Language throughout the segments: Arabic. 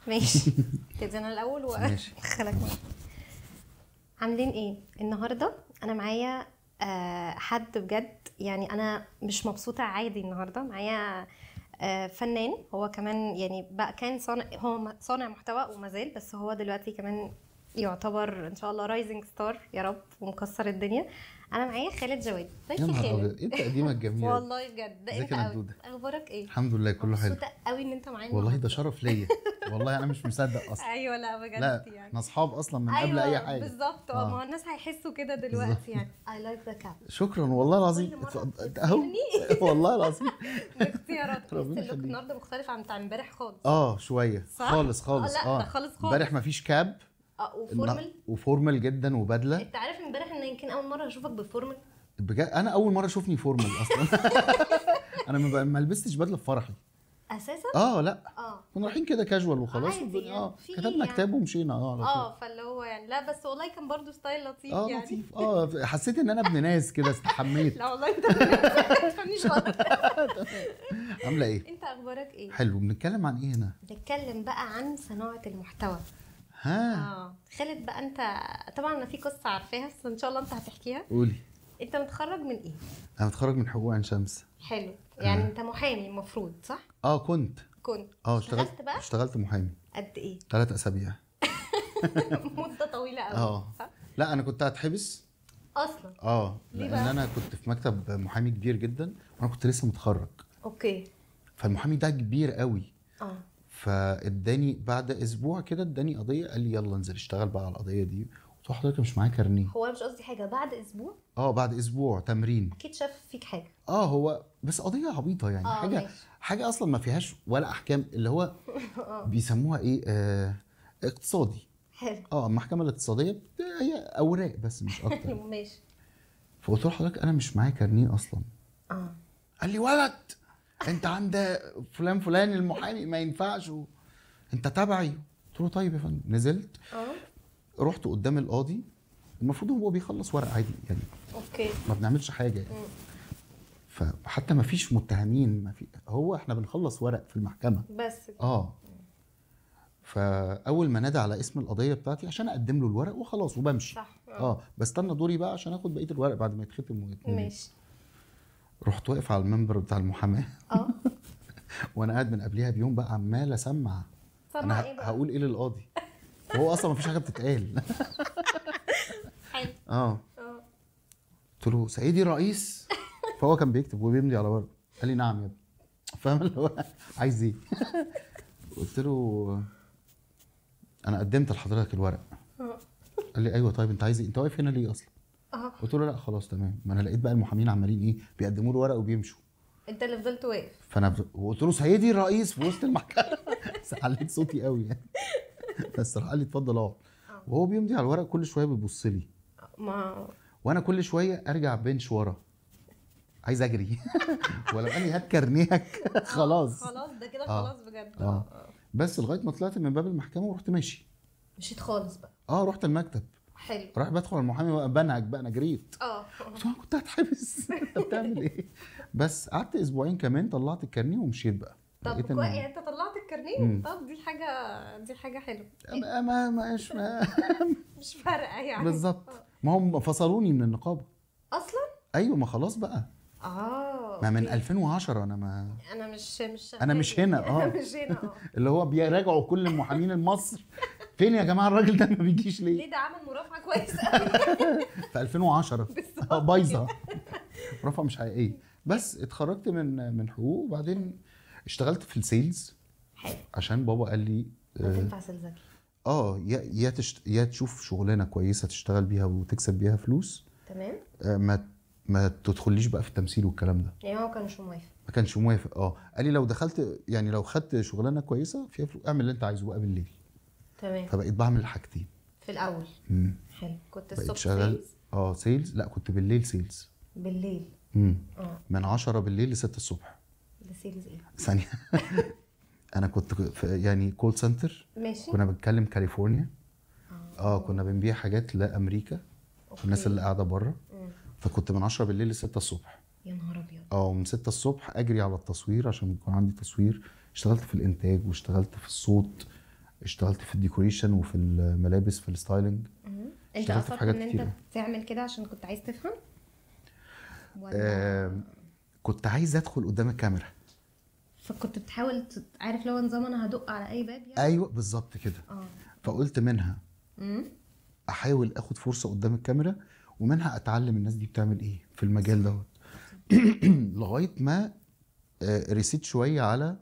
ماشي. ابتدي انا الاول ماشي. وادخلك معايا. عاملين ايه النهارده؟ انا معايا حد بجد، يعني انا مش مبسوطه عادي. النهارده معايا فنان، هو كمان يعني بقى كان صانع محتوى وما زال، بس هو دلوقتي كمان يعتبر ان شاء الله رايزنج ستار يا رب، ومكسر الدنيا. انا معايا خالد جواد. يا طيب نهار خالد، ابيض، انت قديمه الجميله. والله بجد ده ازيك انت يا قوي. ندوده؟ اخبارك ايه؟ الحمد لله كله حلو. مبسوطه قوي ان انت معايا والله ده النهاردة. شرف ليا. والله انا مش مصدق اصلا. ايوه لا بجد لا يعني. احنا اصحاب اصلا من قبل ايوه اي حاجه. بالظبط. ما هو الناس هيحسوا كده بالظبط. دلوقتي يعني. I like the cap. شكرا والله العظيم. كل مرة اهو بتفكرني. والله العظيم. الاختيارات بس ربنا اللوك يخليك. النهارده مختلف عن بتاع امبارح خالص. شويه صح؟ خالص خالص. لا ده خالص خالص. امبارح مفيش كاب. وفورمال. وفورمال جدا وبدله. انت عارف امبارح ان يمكن اول مره اشوفك بفورمال. بجد انا اول مره اشوفني فورمال اصلا. انا ما لبستش بدله في فرحي اساسا. لا كنا رايحين كده كاجوال وخلاص عادي والدنيا يعني. في كتبنا يعني. كتاب ومشينا على طول. فاللي هو يعني لا بس والله كان برضو ستايل لطيف يعني. لطيف. حسيت ان انا ابن ناس كده استحميت. لا والله انت ما تفهمنيش غلط. عامله ايه؟ انت اخبارك ايه؟ حلو. بنتكلم عن ايه هنا؟ نتكلم بقى عن صناعه المحتوى. خالد بقى، انت طبعا انا في قصه عارفاها بس ان شاء الله انت هتحكيها. قولي. انت متخرج من ايه؟ انا متخرج من حقوق عين شمس. حلو. يعني انت محامي المفروض، صح؟ كنت اشتغلت محامي. قد ايه؟ 3 أسابيع. مده طويله قوي. صح؟ لا انا كنت هتحبس اصلا. لان انا كنت في مكتب محامي كبير جدا وانا كنت لسه متخرج. اوكي. فالمحامي ده كبير قوي. فاداني بعد اسبوع كده اداني قضيه، قال لي يلا انزل اشتغل بقى على القضيه دي. قلت له حضرتك مش معايا كارنيه. هو انا مش قصدي حاجه بعد اسبوع. بعد اسبوع تمرين. اكيد شاف فيك حاجه. هو بس قضيه عبيطه يعني. حاجه اصلا ما فيهاش ولا احكام، اللي هو بيسموها ايه، اقتصادي. حلو. المحكمه الاقتصاديه هي اوراق بس مش اكتر. ماشي. فقلت له حضرتك انا مش معايا كارنيه اصلا. قال لي ولد انت عند فلان المحامي ما ينفعش انت تبعي. قلت له طيب يا فندم. نزلت رحت قدام القاضي. المفروض هو بيخلص ورق عادي يعني. اوكي. ما بنعملش حاجه يعني. فحتى ما فيش متهمين، ما في، هو احنا بنخلص ورق في المحكمه بس. فاول ما نادى على اسم القضيه بتاعتي عشان اقدم له الورق وخلاص وبمشي. صح. بستنى دوري بقى عشان اخد بقيه الورق بعد ما يتختم ويتنقل. ماشي. رحت واقف على المنبر بتاع المحاماه. وانا قاعد من قبلها بيوم بقى عمال اسمع. انا إيه بقى؟ هقول ايه للقاضي وهو اصلا ما فيش حاجه بتتقال. حلو. قلت له سيدي رئيس. فهو كان بيكتب وبيمضي على ورق. قال لي نعم يا ابني. فاهم اللي هو عايز ايه؟ قلت له انا قدمت لحضرتك الورق. قال لي ايوه طيب انت عايز ايه؟ انت واقف هنا ليه اصلا؟ قلت له لا خلاص تمام. ما انا لقيت بقى المحامين عمالين ايه بيقدموا له ورق وبيمشوا. انت اللي فضلت واقف. وقلت له سيدي الرئيس في وسط المحكمه. عليت صوتي قوي يعني. بس راح قال لي اتفضل اقعد. وهو بيمضي على الورق كل شويه بيبص لي. وانا كل شويه ارجع بنش ورا عايز اجري. ولو قال لي هات كارنيهك. خلاص ده كده خلاص بجد. بس لغايه ما طلعت من باب المحكمه ورحت ماشي. مشيت خالص بقى. رحت المكتب. حلو. راح بدخل المحامي بنهج بقى انا جريت. قلت له انا كنت هتحبس. انت بتعمل ايه؟ بس قعدت اسبوعين كمان طلعت الكارنيه ومشيت بقى. طب كويس يعني انت طلعت الكارنيه. طب دي حاجه حلوه. مش فارقه يعني. بالظبط. ما هم فصلوني من النقابه اصلا. ايوه ما خلاص بقى. ما من 2010 انا مش هنا. مش هنا. اللي هو بيراجعوا كل المحامين المصر. فين يا جماعه الراجل ده ما بيجيش ليه؟ ده عمل مرافعه كويسه قوي. في 2010 بايظه. مرافعه مش حقيقيه. بس اتخرجت من حقوق وبعدين اشتغلت في السيلز. حلو. عشان بابا قال لي تنفع سيلزك. يا تشوف شغلانه كويسه تشتغل بيها وتكسب بيها فلوس. تمام. ما تدخليش بقى في التمثيل والكلام ده. يعني هو كانش موافق. ما كانش موافق. قال لي لو دخلت يعني لو خدت شغلانه كويسه فيها فلوس اعمل اللي انت عايزه بقى بالليل. تمام. فبقيت بعمل الحاجتين في الاول. حلو. كنت الصبح شغال سيلز. لا كنت بالليل سيلز. بالليل. من 10 بالليل ل 6 الصبح. ده سيلز ايه؟ ثانيه. انا كنت يعني كول سنتر. ماشي. كنا بنتكلم كاليفورنيا. كنا بنبيع حاجات لامريكا. الناس اللي قاعده بره. فكنت من 10 بالليل ل 6 الصبح. يا نهار ابيض. ومن 6 الصبح اجري على التصوير عشان يكون عندي تصوير. اشتغلت في الانتاج واشتغلت في الصوت. اشتغلت في الديكوريشن وفي الملابس في الستايلنج. انت اشتغلت في اصلا حاجات ان انت كتيرة. تعمل كده عشان كنت عايز تفهم ولا كنت عايز ادخل قدام الكاميرا. فكنت بتحاول عارف لو نظام انا هدق على اي باب يعني؟ ايوه بالظبط كده. فقلت منها احاول اخد فرصه قدام الكاميرا، ومنها اتعلم الناس دي بتعمل ايه في المجال دوت. لغايه ما ريسيت شويه على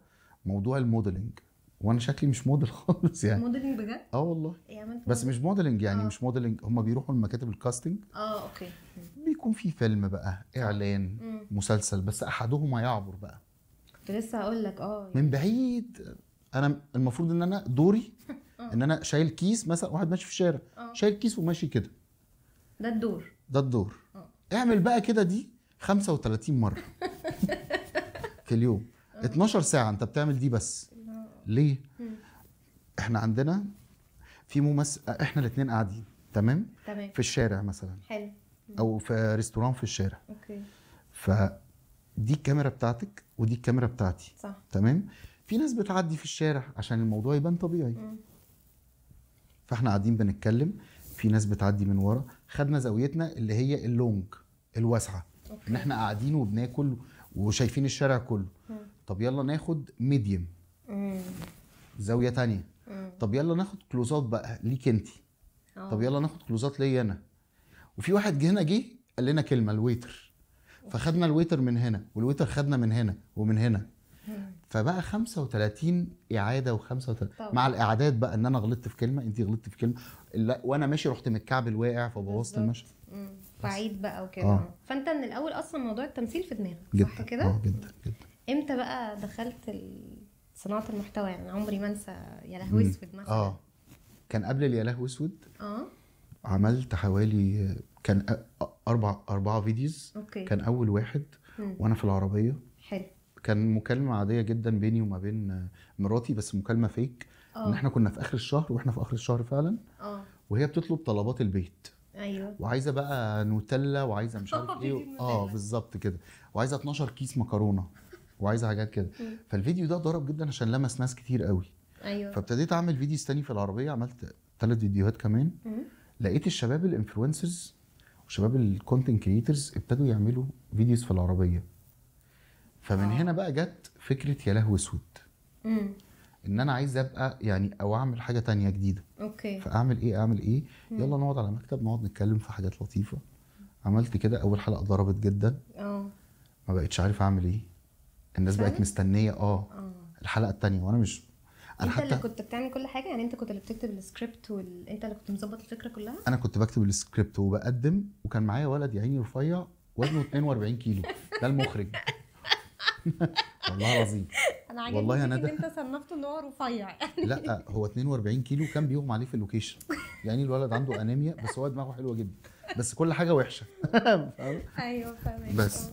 موضوع الموديلنج، وانا شكلي مش موديل خالص يعني. موديلنج بجد؟ والله. يعني بس مش موديلنج يعني مش موديلنج، هم بيروحوا لمكاتب الكاستنج. اوكي. بيكون في فيلم بقى، اعلان، مسلسل، بس احدهما يعبر بقى. كنت لسه هقول لك يعني. من بعيد. انا المفروض ان انا دوري ان انا شايل كيس مثلا، واحد ماشي في الشارع شايل كيس وماشي كده، ده الدور. ده الدور. اعمل بقى كده دي 35 مره في اليوم. 12 ساعه انت بتعمل دي بس. ليه؟ احنا عندنا في ممثل، احنا الاثنين قاعدين تمام في الشارع مثلا، حلو، او في ريستوران في الشارع. اوكي. فدي الكاميرا بتاعتك ودي الكاميرا بتاعتي. صح. تمام. في ناس بتعدي في الشارع عشان الموضوع يبان طبيعي. فاحنا قاعدين بنتكلم، في ناس بتعدي من ورا، خدنا زاويتنا اللي هي اللونج الواسعه، ان احنا قاعدين وبناكل وشايفين الشارع كله. طب يلا ناخد ميديم، زاويه تانية. طب يلا ناخد كلوزات بقى ليك انتي. طب يلا ناخد كلوزات ليا انا. وفي واحد هنا جه قال لنا كلمه، الويتر، فخدنا الويتر من هنا، والويتر خدنا من هنا ومن هنا. فبقى 35 اعاده و35 مع الاعادات بقى، ان انا غلطت في كلمه، انت غلطت في كلمه، لا وانا ماشي رحت من الكعب الواقع فبوظت المشهد. فعيد بقى وكده. فانت من الاول اصلا موضوع التمثيل في دماغك، صح كده؟ جدا جدا. امتى بقى دخلت صناعه المحتوى؟ يعني عمري ما انسى يا لهوي اسود مثلا. كان قبل يا لهوي اسود. عملت حوالي كان أربعة فيديوز. أوكي. كان اول واحد وانا في العربيه. حلو. كان مكالمه عاديه جدا بيني وما بين مراتي، بس مكالمه فيك. ان احنا كنا في اخر الشهر، واحنا في اخر الشهر فعلا. وهي بتطلب طلبات البيت. ايوه. وعايزه بقى نوتيلا، وعايزه مش عارف ايه. بالظبط كده. وعايزه 12 كيس مكرونه، وعايزه حاجات كده. فالفيديو ده ضرب جدا عشان لمس ناس كتير قوي. ايوه. فابتديت اعمل فيديوز تاني في العربيه، عملت 3 فيديوهات كمان. لقيت الشباب الانفلونسرز وشباب الكونتنت كريترز ابتدوا يعملوا فيديوز في العربيه. فمن هنا بقى جت فكره يا لهوي اسود. ان انا عايز ابقى يعني او اعمل حاجه تانية جديده. اوكي. فاعمل ايه؟ يلا نقعد على مكتب، نقعد نتكلم في حاجات لطيفه. عملت كده. اول حلقه ضربت جدا. ما بقتش عارف اعمل ايه. الناس بقت مستنيه الحلقه التانية، وانا مش. انت اللي كنت بتعمل كل حاجه يعني؟ انت كنت اللي بتكتب السكريبت انت اللي كنت مظبط الفكره كلها؟ انا كنت بكتب السكريبت وبقدم، وكان معايا ولد يا عيني رفيع وزنه 42 كيلو، ده المخرج. والله العظيم. انا عاجبني ان انت صنفته ان هو رفيع. لا هو 42 كيلو، كان بيغمى عليه في اللوكيشن. يعني الولد عنده انيميا، بس هو دماغه حلوه جدا، بس كل حاجه وحشه. ايوه فاهمك. بس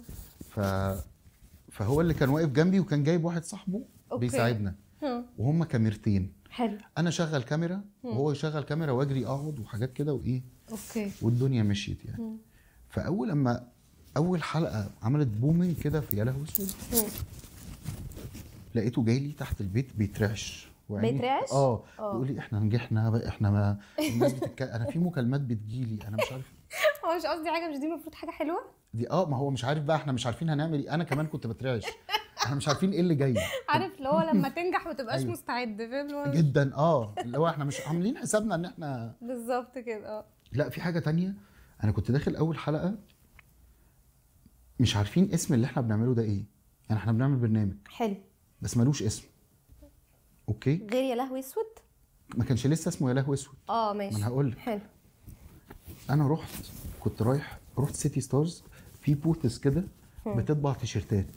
فهو اللي كان واقف جنبي، وكان جايب واحد صاحبه بيساعدنا. وهم كاميرتين. حلو. انا شغل كاميرا وهو يشغل كاميرا، واجري اقعد وحاجات كده وايه. اوكي. والدنيا مشيت يعني. فاول لما اول حلقه عملت بومينج كده في يا لهوي اسود، لقيته جاي لي تحت البيت بيترعش. بيترعش؟ بيقول لي احنا نجحنا بقى، احنا ما الناس انا في مكالمات بتجيلي، انا مش عارف. هو مش قصدي حاجه، مش دي المفروض حاجه حلوه دي؟ ما هو مش عارف بقى، احنا مش عارفين هنعمل ايه. انا كمان كنت بترعش، احنا مش عارفين ايه اللي جاي. عارف اللي هو لما تنجح ما تبقاش مستعد، فاهم؟ جدا. اللي هو احنا مش عاملين حسابنا ان احنا بالظبط كده. لا في حاجه تانية. انا كنت داخل اول حلقه مش عارفين اسم اللي احنا بنعمله ده ايه. يعني احنا بنعمل برنامج حلو بس ملوش اسم. اوكي. غير يا لهوي اسود؟ ما كانش لسه اسمه يا لهوي اسود. ماشي. ما انا هقول لك. حلو. انا كنت رحت سيتي ستارز، في بوثس كده بتطبع تيشيرتات.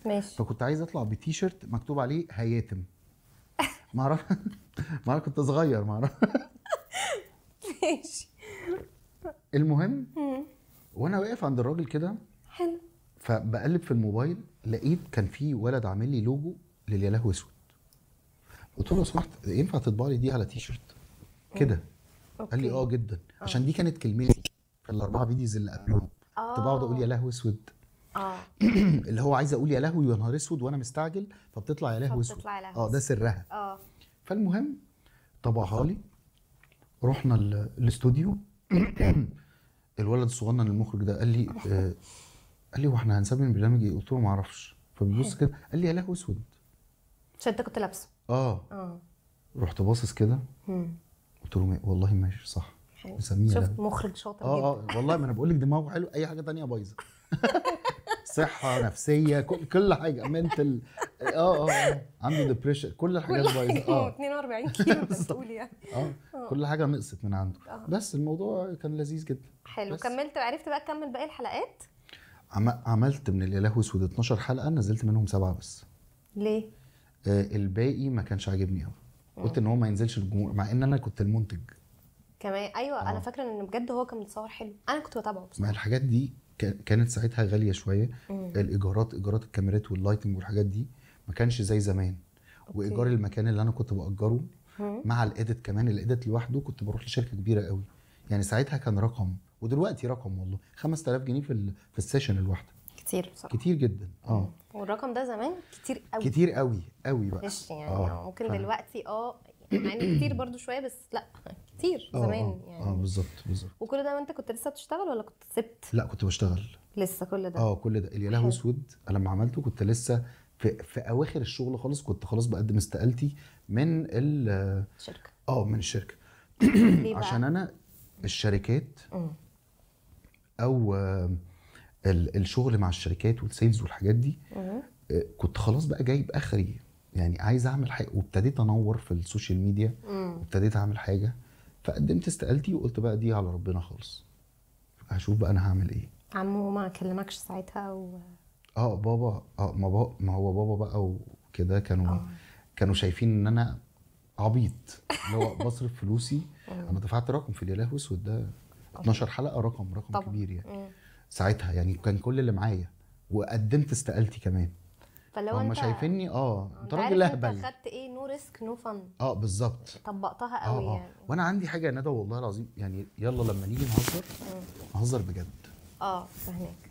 ماشي. فكنت عايز اطلع بتيشيرت مكتوب عليه هياتم. ما اعرف كنت صغير، ما اعرف. ماشي. المهم وانا واقف عند الراجل كده، حلو، فبقلب في الموبايل لقيت كان في ولد عامل لي لوجو لليا لهوي اسود. قلت له لو سمحت ينفع تطبع لي دي على تيشيرت كده؟ قال لي جدا. عشان دي كانت كلمتي في الاربعه فيديوز اللي قبلهم. كنت بقعد اقول يا لهوي اسود. اللي هو عايز اقول يا لهوي يا نهار اسود وانا مستعجل، فبتطلع يا لهوي اسود. ده سرها. فالمهم طبعها لي. رحنا الاستوديو. الولد الصغنن المخرج ده قال لي قال لي واحنا هنسمي البرنامج ايه؟ قلت له ما اعرفش. فبيبص كده قال لي يا لهوي اسود. عشان انت كنت لابسه. رحت باصص كده قلت له والله ماشي صح نسميها. شفت مخرج شاطر جدا. والله ما انا بقول لك دماغه حلو، اي حاجه تانية بايظه. صحه نفسيه كل حاجه منتل. عنده ديبريشن، كل الحاجات بايظه. 42 كيلو بتقول يعني. كل حاجه نقصت من عنده. بس الموضوع كان لذيذ جدا. حلو. كملت عرفت بقى تكمل باقي الحلقات؟ عملت من الاله اسود 12 حلقه، نزلت منهم 7 بس. ليه؟ الباقي ما كانش عاجبني قوي. قلت ان هو ما ينزلش الجمهور، مع ان انا كنت المنتج كمان. ايوه انا فاكره ان بجد هو كان متصور حلو، انا كنت بتابعه بصراحه. ما الحاجات دي كانت ساعتها غاليه شويه. ايجارات الكاميرات واللايتنج والحاجات دي ما كانش زي زمان. وايجار المكان اللي انا كنت باجره مع الايديت كمان، الايديت لوحده كنت بروح لشركه كبيره قوي. يعني ساعتها كان رقم، ودلوقتي رقم والله 5000 جنيه في السيشن الواحده. كتير بصراحه، كتير جدا. والرقم ده زمان كتير قوي، كتير قوي قوي بقى. مش يعني ممكن دلوقتي مع ان كتير برضو شويه، بس لا كتير زمان يعني. بالظبط. وكل ده وانت كنت لسه بتشتغل ولا كنت سبت؟ لا كنت بشتغل لسه كل ده. كل ده الياله اسود. انا لما عملته كنت لسه في اواخر الشغل خالص، كنت خلاص بقدم استقالتي من الشركه. من الشركه. عشان انا الشركات او الشغل مع الشركات والسيلز والحاجات دي كنت خلاص بقى جايب اخري، يعني عايز اعمل حاجه. وابتديت انور في السوشيال ميديا، وابتديت اعمل حاجه. فقدمت استقالتي وقلت بقى دي على ربنا خالص، هشوف بقى انا هعمل ايه. عمو ما كلمكش ساعتها بابا ما هو بابا بقى وكده كانوا شايفين ان انا عبيط، اللي هو بصرف فلوسي. انا دفعت رقم في الياله اسود ده 12 حلقه، رقم طبعا. كبير يعني. ساعتها يعني كان كل اللي معايا، وقدمت استقالتي كمان. فلو هم شايفيني انت راجل اهبل. انت خدت ايه؟ نو ريسك نو فن. بالظبط. طبقتها قوي يعني. وانا عندي حاجه يا ندى والله العظيم، يعني يلا لما نيجي نهزر بجد. فهمك.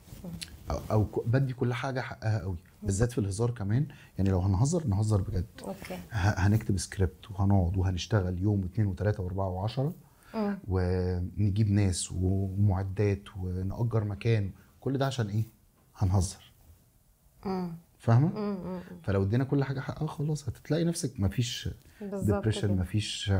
او بدي كل حاجه حقها قوي، بالذات في الهزار كمان. يعني لو نهزر بجد. اوكي. هنكتب سكريبت وهنقعد وهنشتغل يوم واثنين وثلاثه واربعه وعشرة، ونجيب ناس ومعدات ونأجر مكان. كل ده عشان ايه؟ هنهزر. فاهمه؟ فلو ادينا كل حاجه حقها خلاص هتلاقي نفسك مفيش ديبريشن، مفيش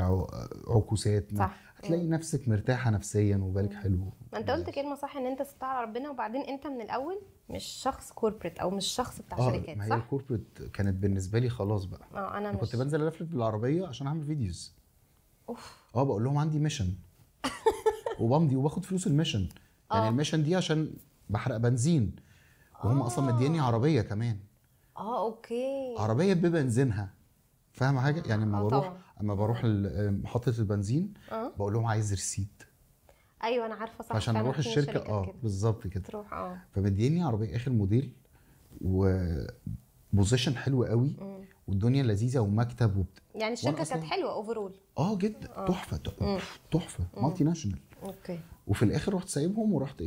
عكوسات. هتلاقي نفسك مرتاحه نفسيا وبالك حلو. ما انت قلت كلمه صح، ان انت سبتها على ربنا. وبعدين انت من الاول مش شخص كوربريت او مش شخص بتاع شركات، ما صح؟ هي الكوربريت كانت بالنسبه لي خلاص بقى. انا كنت بنزل الفلت بالعربيه عشان اعمل فيديوز. اوف. بقول لهم عندي ميشن وبمضي وباخد فلوس الميشن. يعني الميشن دي عشان بحرق بنزين، وهم اصلا مدياني عربيه كمان. اوكي. عربيه ببنزينها، فاهم حاجه؟ يعني اما بروح محطه البنزين بقول لهم عايز ريسيت. ايوه انا عارفه، صح. عشان اروح الشركه بالظبط كده تروح. فمديني عربيه اخر موديل، وبوزيشن حلو قوي، والدنيا لذيذه ومكتب يعني الشركه كانت حلوه اوفرول. جدا. تحفه مالتي ناشونال. اوكي. وفي الاخر رحت سايبهم ورحت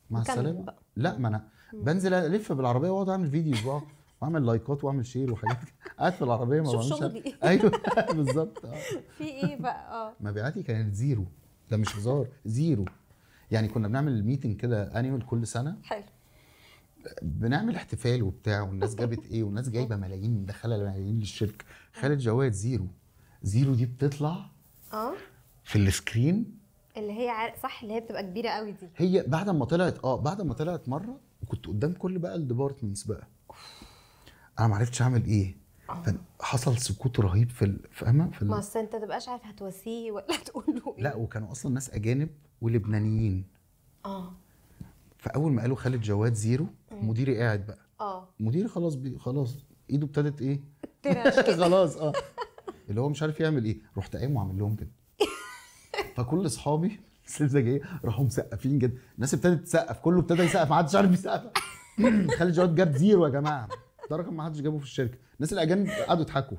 مع السلامه. لا ما انا بنزل الف بالعربيه واقعد اعمل فيديوز واعمل لايكات واعمل شير وحاجات. قاعد في العربيه ما بعملش. ايوه بالظبط. في ايه بقى؟ مبيعاتي كانت زيرو. ده مش هزار، زيرو. يعني كنا بنعمل ميتنج كده انيوال كل سنه. حلو. بنعمل احتفال وبتاع، والناس جابت والناس جايبه ملايين، مدخله ملايين للشركه. خالد جواد زيرو دي بتطلع في السكرين، اللي هي صح، اللي هي بتبقى كبيره قوي دي. هي بعد ما طلعت مره، وكنت قدام كل بقى الديبارتمنتس بقى. انا ما عرفتش اعمل ايه. حصل سكوت رهيب فاهمه ما اصل انت تبقاش عارف هتواسيه ولا تقول له ايه. لا وكانوا اصلا ناس اجانب ولبنانيين. فاول ما قالوا خالد جواد زيرو، مديري قاعد بقى. مديري خلاص ايده ابتدت خلاص اللي هو مش عارف يعمل ايه. رحت قايم وعامل لهم كده. فكل اصحابي السلزجيه راحوا مسقفين جدا. الناس ابتدت تسقف، كله ابتدى يسقف، ما حدش عارف يسقف. خالد جواد جاب زيرو يا جماعه، ده رقم ما حدش جابه في الشركه. الناس الاجانب قعدوا يضحكوا.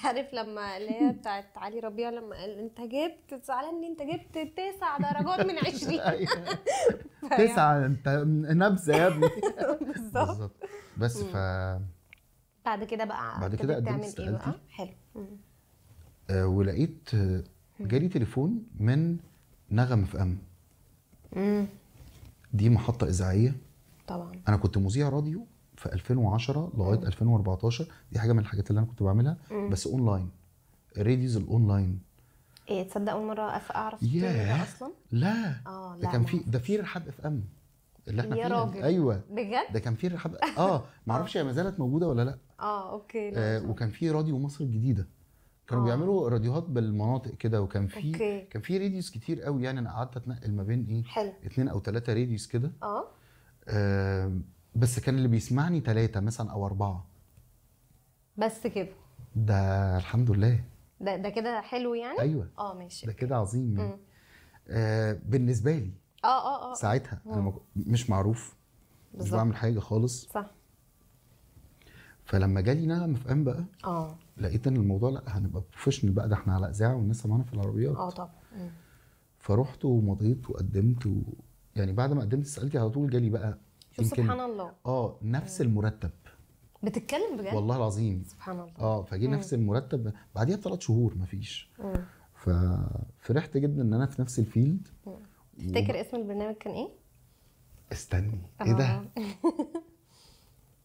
عارف لما اللي هي بتاعت علي ربيع لما قال انت جبت زعلان، انت جبت 9 درجات من 20. 9 انت نبذه يا ابني. بالظبط. بس بعد كده بقى قدمت تعمل ايه بقى؟ حلو. ولقيت جالي تليفون من نغم اف ام. دي محطه اذاعيه طبعا. انا كنت مذيع راديو في 2010 لغايه 2014. دي حاجه من الحاجات اللي انا كنت بعملها بس اونلاين، راديوز الاونلاين. ايه تصدق اول مره اعرف ده اصلا. لا ده كان في ده في رحاب اف ام اللي احنا يا فيها راجل. ايوه بجد ده كان في رحاب ما اعرفش هي ما زالت موجوده ولا لا. اوكي. وكان في راديو مصر الجديده، كانوا بيعملوا راديوهات بالمناطق كده، وكان في كان في راديوز كتير قوي يعني. انا قعدت اتنقل ما بين ايه حلو. 2 أو 3 راديوز كده. بس كان اللي بيسمعني 3 مثلا او 4 بس كده. ده الحمد لله. ده كده حلو يعني. ايوه ماشي. ده كده عظيم يعني. بالنسبه لي ساعتها انا مش معروف، مش بعمل حاجه خالص. صح. فلما جالي نغم اف ام بقى لقيت ان الموضوع لا هنبقى بروفيشنال بقى، ده احنا على اذاعه والناس معانا في العربيات. طبعا. فرحت ومضيت وقدمت يعني بعد ما قدمت سالتي على طول جالي بقى سبحان الله نفس المرتب. بتتكلم بجد والله العظيم سبحان الله. فجي نفس المرتب بعديها ب3 شهور مفيش. ففرحت جدا ان انا في نفس الفيلد. تفتكر اسم البرنامج كان ايه؟ استني ايه ده؟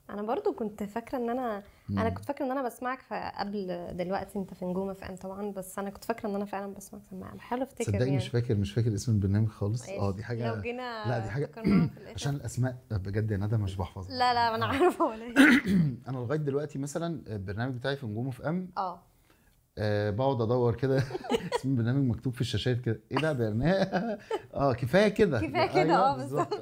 انا برضو كنت فاكره ان انا كنت فاكره ان انا بسمعك قبل دلوقتي انت في نجوم اف ام طبعا، بس انا كنت فاكره ان انا فعلا بسمعك سماعه. بحاول افتكر صدقني يعني. مش فاكر اسم البرنامج خالص. دي حاجه لو جينا لا دي حاجه عشان الاسماء بجد يا ندى مش بحفظها. لا انا عارفه ولا انا لغايه دلوقتي مثلا البرنامج بتاعي في نجوم اف ام بقعد ادور كده اسم البرنامج مكتوب في الشاشات كده، ايه ده برنامج كفايه كده بالظبط.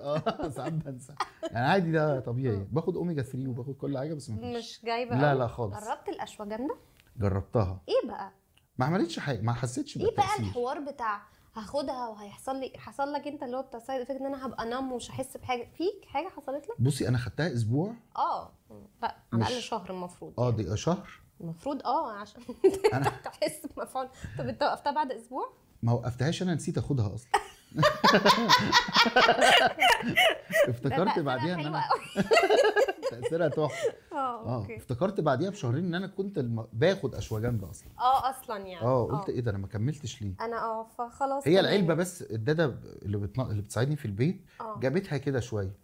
ساعات بنسى يعني عادي ده طبيعي. باخد اوميجا 3 وباخد كل حاجه بس مش جايبه لا خالص. جربت الاشواجندا؟ جربتها. ايه بقى؟ ما عملتش حاجه، ما حسيتش بالتاثير. ايه بقى الحوار بتاع هاخدها وهيحصل لك انت اللي هو بتاع سايد افكت ان انا هبقى نم ومش هحس بحاجه؟ فيك حاجه حصلت لك؟ بصي انا خدتها اسبوع. لا على الاقل شهر المفروض. دي شهر المفروض عشان انا تحس بمفعول. طب انت وقفتها بعد اسبوع؟ ما وقفتهاش، انا نسيت اخدها اصلا. افتكرت بعديها ان انا تاثيرها تحفه. افتكرت بعديها بشهرين ان انا كنت باخد اشواجندا اصلا. اصلا يعني. قلت ايه ده انا ما كملتش ليه. انا فخلاص هي العلبه بس الداده اللي بتساعدني في البيت جابتها كده شويه،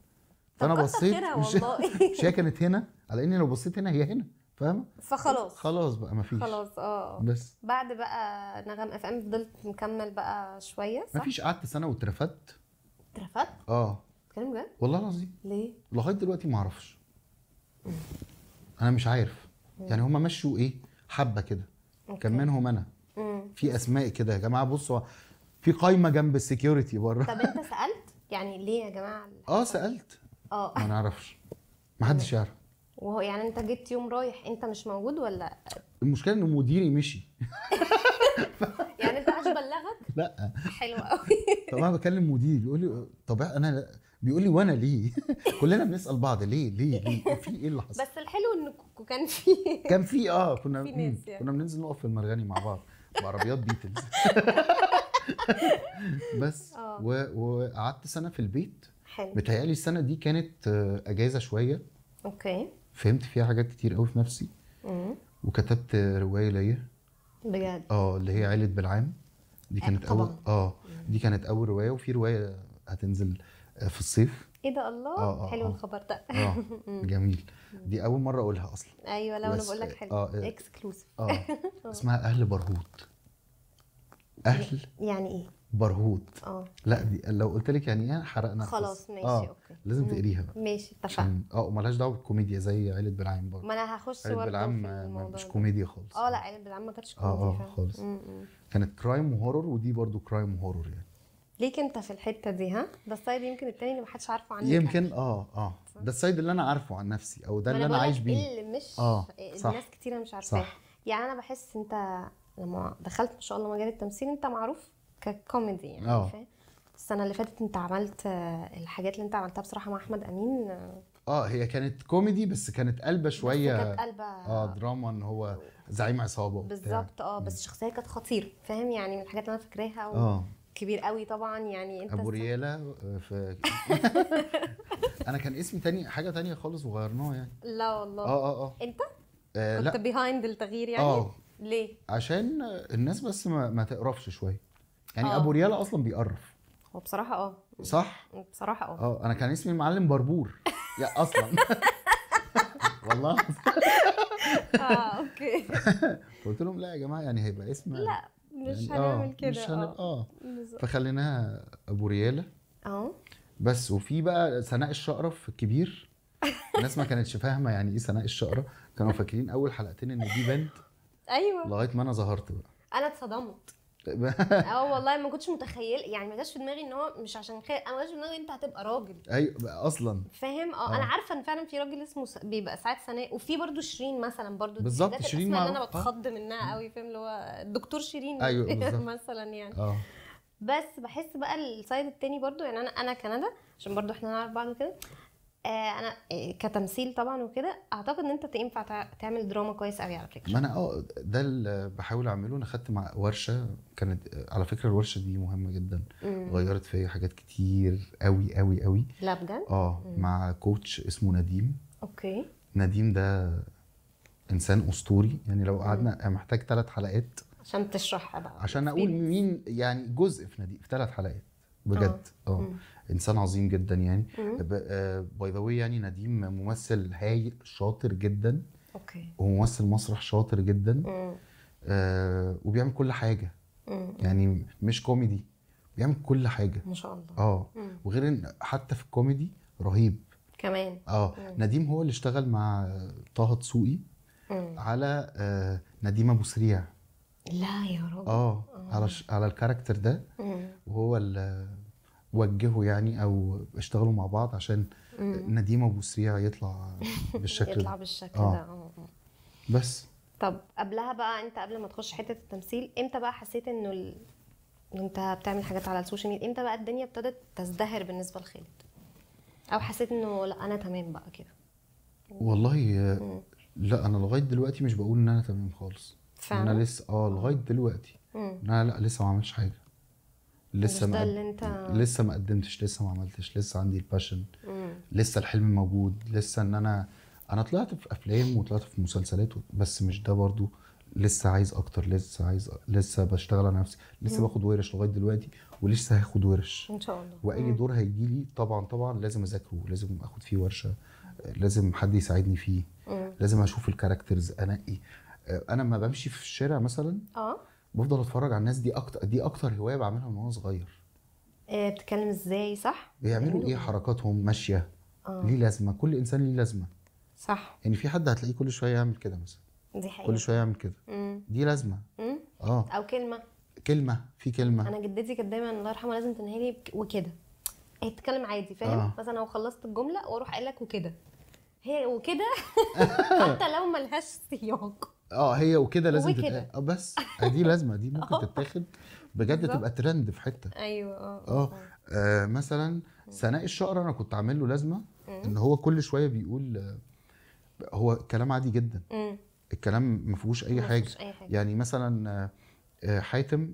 فانا بصيت مش هي كانت هنا، على اني لو بصيت هنا هي هنا، فاهمه؟ خلاص بقى مفيش. خلاص بس بعد بقى نغم اف ام فضلت مكمل بقى شويه صح؟ مفيش، قعدت سنه واترفدت. كلام جد؟ والله العظيم. ليه؟ لغايه دلوقتي ما اعرفش. انا مش عارف يعني هما مشوا ايه حبه كده. كان منهم انا في اسماء كده يا جماعه بصوا في قايمه جنب السكيورتي بره. طب انت سالت يعني ليه يا جماعه؟ سالت. ما نعرفش، ما حدش يعرف. وهو يعني انت جيت يوم رايح انت مش موجود ولا؟ المشكله ان مديري مشي. يعني انت مش بلغك؟ لا حلو قوي. طب انا بكلم مديري بيقول لي طب انا بيقول لي وانا ليه؟ كلنا بنسال بعض ليه في ايه اللي حصل. بس الحلو ان كان في كنا يعني. كنا بننزل نقف في المرغني مع بعض بعربيات بيتلز. بس وقعدت سنه في البيت. حلو. متهيألي السنه دي كانت اجازه شويه. اوكي. فهمت فيها حاجات كتير قوي في نفسي. وكتبت روايه ليا بجد. اللي هي عيلة بالعام. دي كانت دي كانت اول روايه، وفي روايه هتنزل في الصيف. ايه ده؟ الله. حلو الخبر ده. جميل. دي اول مره اقولها اصلا. ايوه لا انا بقول لك حلو. اكسكلوسيف. اسمها اهل برهوت. اهل يعني ايه برهوت؟ لا دي لو قلت لك يعني ايه حرقنا خلاص. ماشي اوكي. لازم تقريها بقى. ماشي اتفقنا. ومالهاش دعوه بالكوميديا زي عيلة بالعام برضه. ما انا هخش عيلة بالعام مش كوميديا خالص. لا عيلة بالعام ما كانتش كوميديا خالص. كانت كرايم وهورور، ودي برضه كرايم وهورور يعني. ليك انت في الحته دي ده السايد يمكن التاني اللي محدش عارفه عنك. يمكن ده السايد اللي انا عارفه عن نفسي، او ده اللي انا عايش بيه. اللي مش الناس كتيره مش عارفاه. يعني انا بحس انت لما دخلت ما شاء الله مجال التمثيل انت معروف ككوميدي يعني. فاهم؟ السنه اللي فاتت انت عملت الحاجات اللي انت عملتها بصراحه مع احمد امين. هي كانت كوميدي بس كانت قلبه شويه. كانت قلبه دراما، ان هو زعيم عصابه بالظبط. بس الشخصيه كانت خطيره، فاهم يعني؟ من الحاجات اللي انا فاكراها كبير قوي طبعا يعني. انت ابو رياله في انا كان اسمي تاني حاجه تانية خالص وغيرناه يعني. لا والله. انت كنت بيهايند التغيير يعني. ليه؟ عشان الناس بس ما تقرفش شويه يعني. ابو رياله اصلا بيقرف. هو بصراحه صح. بصراحه انا كان اسمي المعلم بربور يا اصلا. والله. اوكي. قلت لهم لا يا جماعه يعني هيبقى اسم لا مش يعني هنعمل كده. مش هنبقى بالظبط. فخليناها ابو رياله اه بس. وفي بقى سناء الشقرف الكبير. الناس ما كانتش فاهمه يعني ايه سناء الشقره، كانوا فاكرين اول حلقتين ان دي بنت ايوه لغايه ما انا ظهرت بقى. انا اتصدمت. والله ما كنتش متخيل يعني، ما جاش في دماغي ان هو مش عشان خير، انا ما جاش في دماغي انت هتبقى راجل. ايوه اصلا فاهم. انا عارفه ان فعلا في راجل اسمه بيبقى ساعات سناء، وفي برضو شيرين مثلا، برضو بالظبط. الحاجات شيرين الاسماء اللي انا معروف. بتخض منها قوي، فاهم اللي هو الدكتور شيرين. ايوه بالظبط. مثلا يعني. اه بس بحس بقى السايد التاني برضو يعني، انا كندا عشان برضو احنا نعرف بعض وكده. انا كتمثيل طبعا وكده، اعتقد ان انت ينفع تعمل دراما كويس قوي على فكره. ما انا ده اللي بحاول اعمله. انا خدت مع ورشه كانت على فكره الورشه دي مهمه جدا. غيرت فيا حاجات كتير قوي قوي قوي. لا بجد. مع كوتش اسمه نديم. اوكي. نديم ده انسان اسطوري يعني. لو قعدنا محتاج 3 حلقات عشان تشرحها بقى، عشان اقول مين يعني جزء في نديم في 3 حلقات بجد. انسان عظيم جدا يعني. باي ذا واي يعني نديم ممثل هايل شاطر جدا. اوكي. وممثل مسرح شاطر جدا. وبيعمل كل حاجه. يعني مش كوميدي، بيعمل كل حاجه ما شاء الله. وغير ان حتى في الكوميدي رهيب كمان. نديم هو اللي اشتغل مع طه دسوقي على نديم ابو سريع. لا يا راجل. على الكاركتر ده. وهو اللي وجهه يعني، او اشتغلوا مع بعض عشان نديم ابو سريع يطلع بالشكل يطلع بالشكل ده. بس. طب قبلها بقى، انت قبل ما تخش حته التمثيل، امتى بقى حسيت انه انت بتعمل حاجات على السوشيال ميديا، امتى بقى الدنيا ابتدت تزدهر بالنسبه لخالد، او حسيت انه لا انا تمام بقى كده؟ والله لا، انا لغايه دلوقتي مش بقول ان انا تمام خالص. فعلا. انا لسه لغايه دلوقتي انا لا لسه ما عملتش حاجه. لسه لسه ما قدمتش، لسه ما عملتش، لسه عندي الباشن، لسه الحلم موجود، لسه ان انا طلعت في افلام وطلعت في مسلسلات بس مش ده برضو. لسه عايز اكتر، لسه بشتغل على نفسي، لسه باخد ورش لغايه دلوقتي، ولسه هاخد ورش ان شاء الله. واي دور هيجي لي طبعا لازم اذاكره، لازم اخد فيه ورشه، لازم حد يساعدني فيه. لازم اشوف الكاركترز، انقي. انا ما بمشي في الشارع مثلا بفضل اتفرج على الناس دي اكتر هوايه بعملها من وانا صغير. بتتكلم ازاي؟ صح. بيعملوا ايه حركاتهم ماشيه ليه لازمه. كل انسان ليه لازمه. صح. يعني في حد هتلاقيه كل شويه يعمل كده مثلا، دي حقيقة. كل شويه يعمل كده. دي لازمه. او كلمه في كلمه. انا جدتي كانت دايما الله يرحمها لازم تنهي لي وكده. هي بتتكلم عادي، فاهم. مثلا لو خلصت الجمله واروح قايل لك وكده، هي وكده. حتى لو ملهاش سياق. هي وكده لازم تتقال. بس دي لازمه، دي ممكن تتاخد بجد تبقى ترند في حته. ايوه. مثلا سناء الشقرة انا كنت عامل له لازمه ان هو كل شويه بيقول هو كلام عادي جدا. الكلام ما فيهوش اي حاجه. يعني مثلا حاتم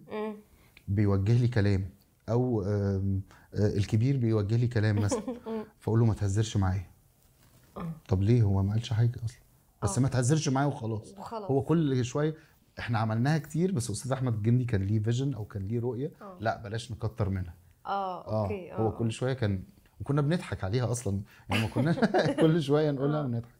بيوجه لي كلام، او الكبير بيوجه لي كلام مثلا، فاقول له ما تهزرش معايا. طب ليه؟ هو ما قالش حاجه اصلا، بس ما تهزرش معايا وخلاص. هو كل شويه احنا عملناها كتير، بس استاذ احمد الجندي كان ليه فيجن او كان ليه رؤيه. لا بلاش نكتر منها. اوكي. هو كل شويه كان، وكنا بنضحك عليها اصلا يعني، ما كنا كل شويه نقولها ونضحك.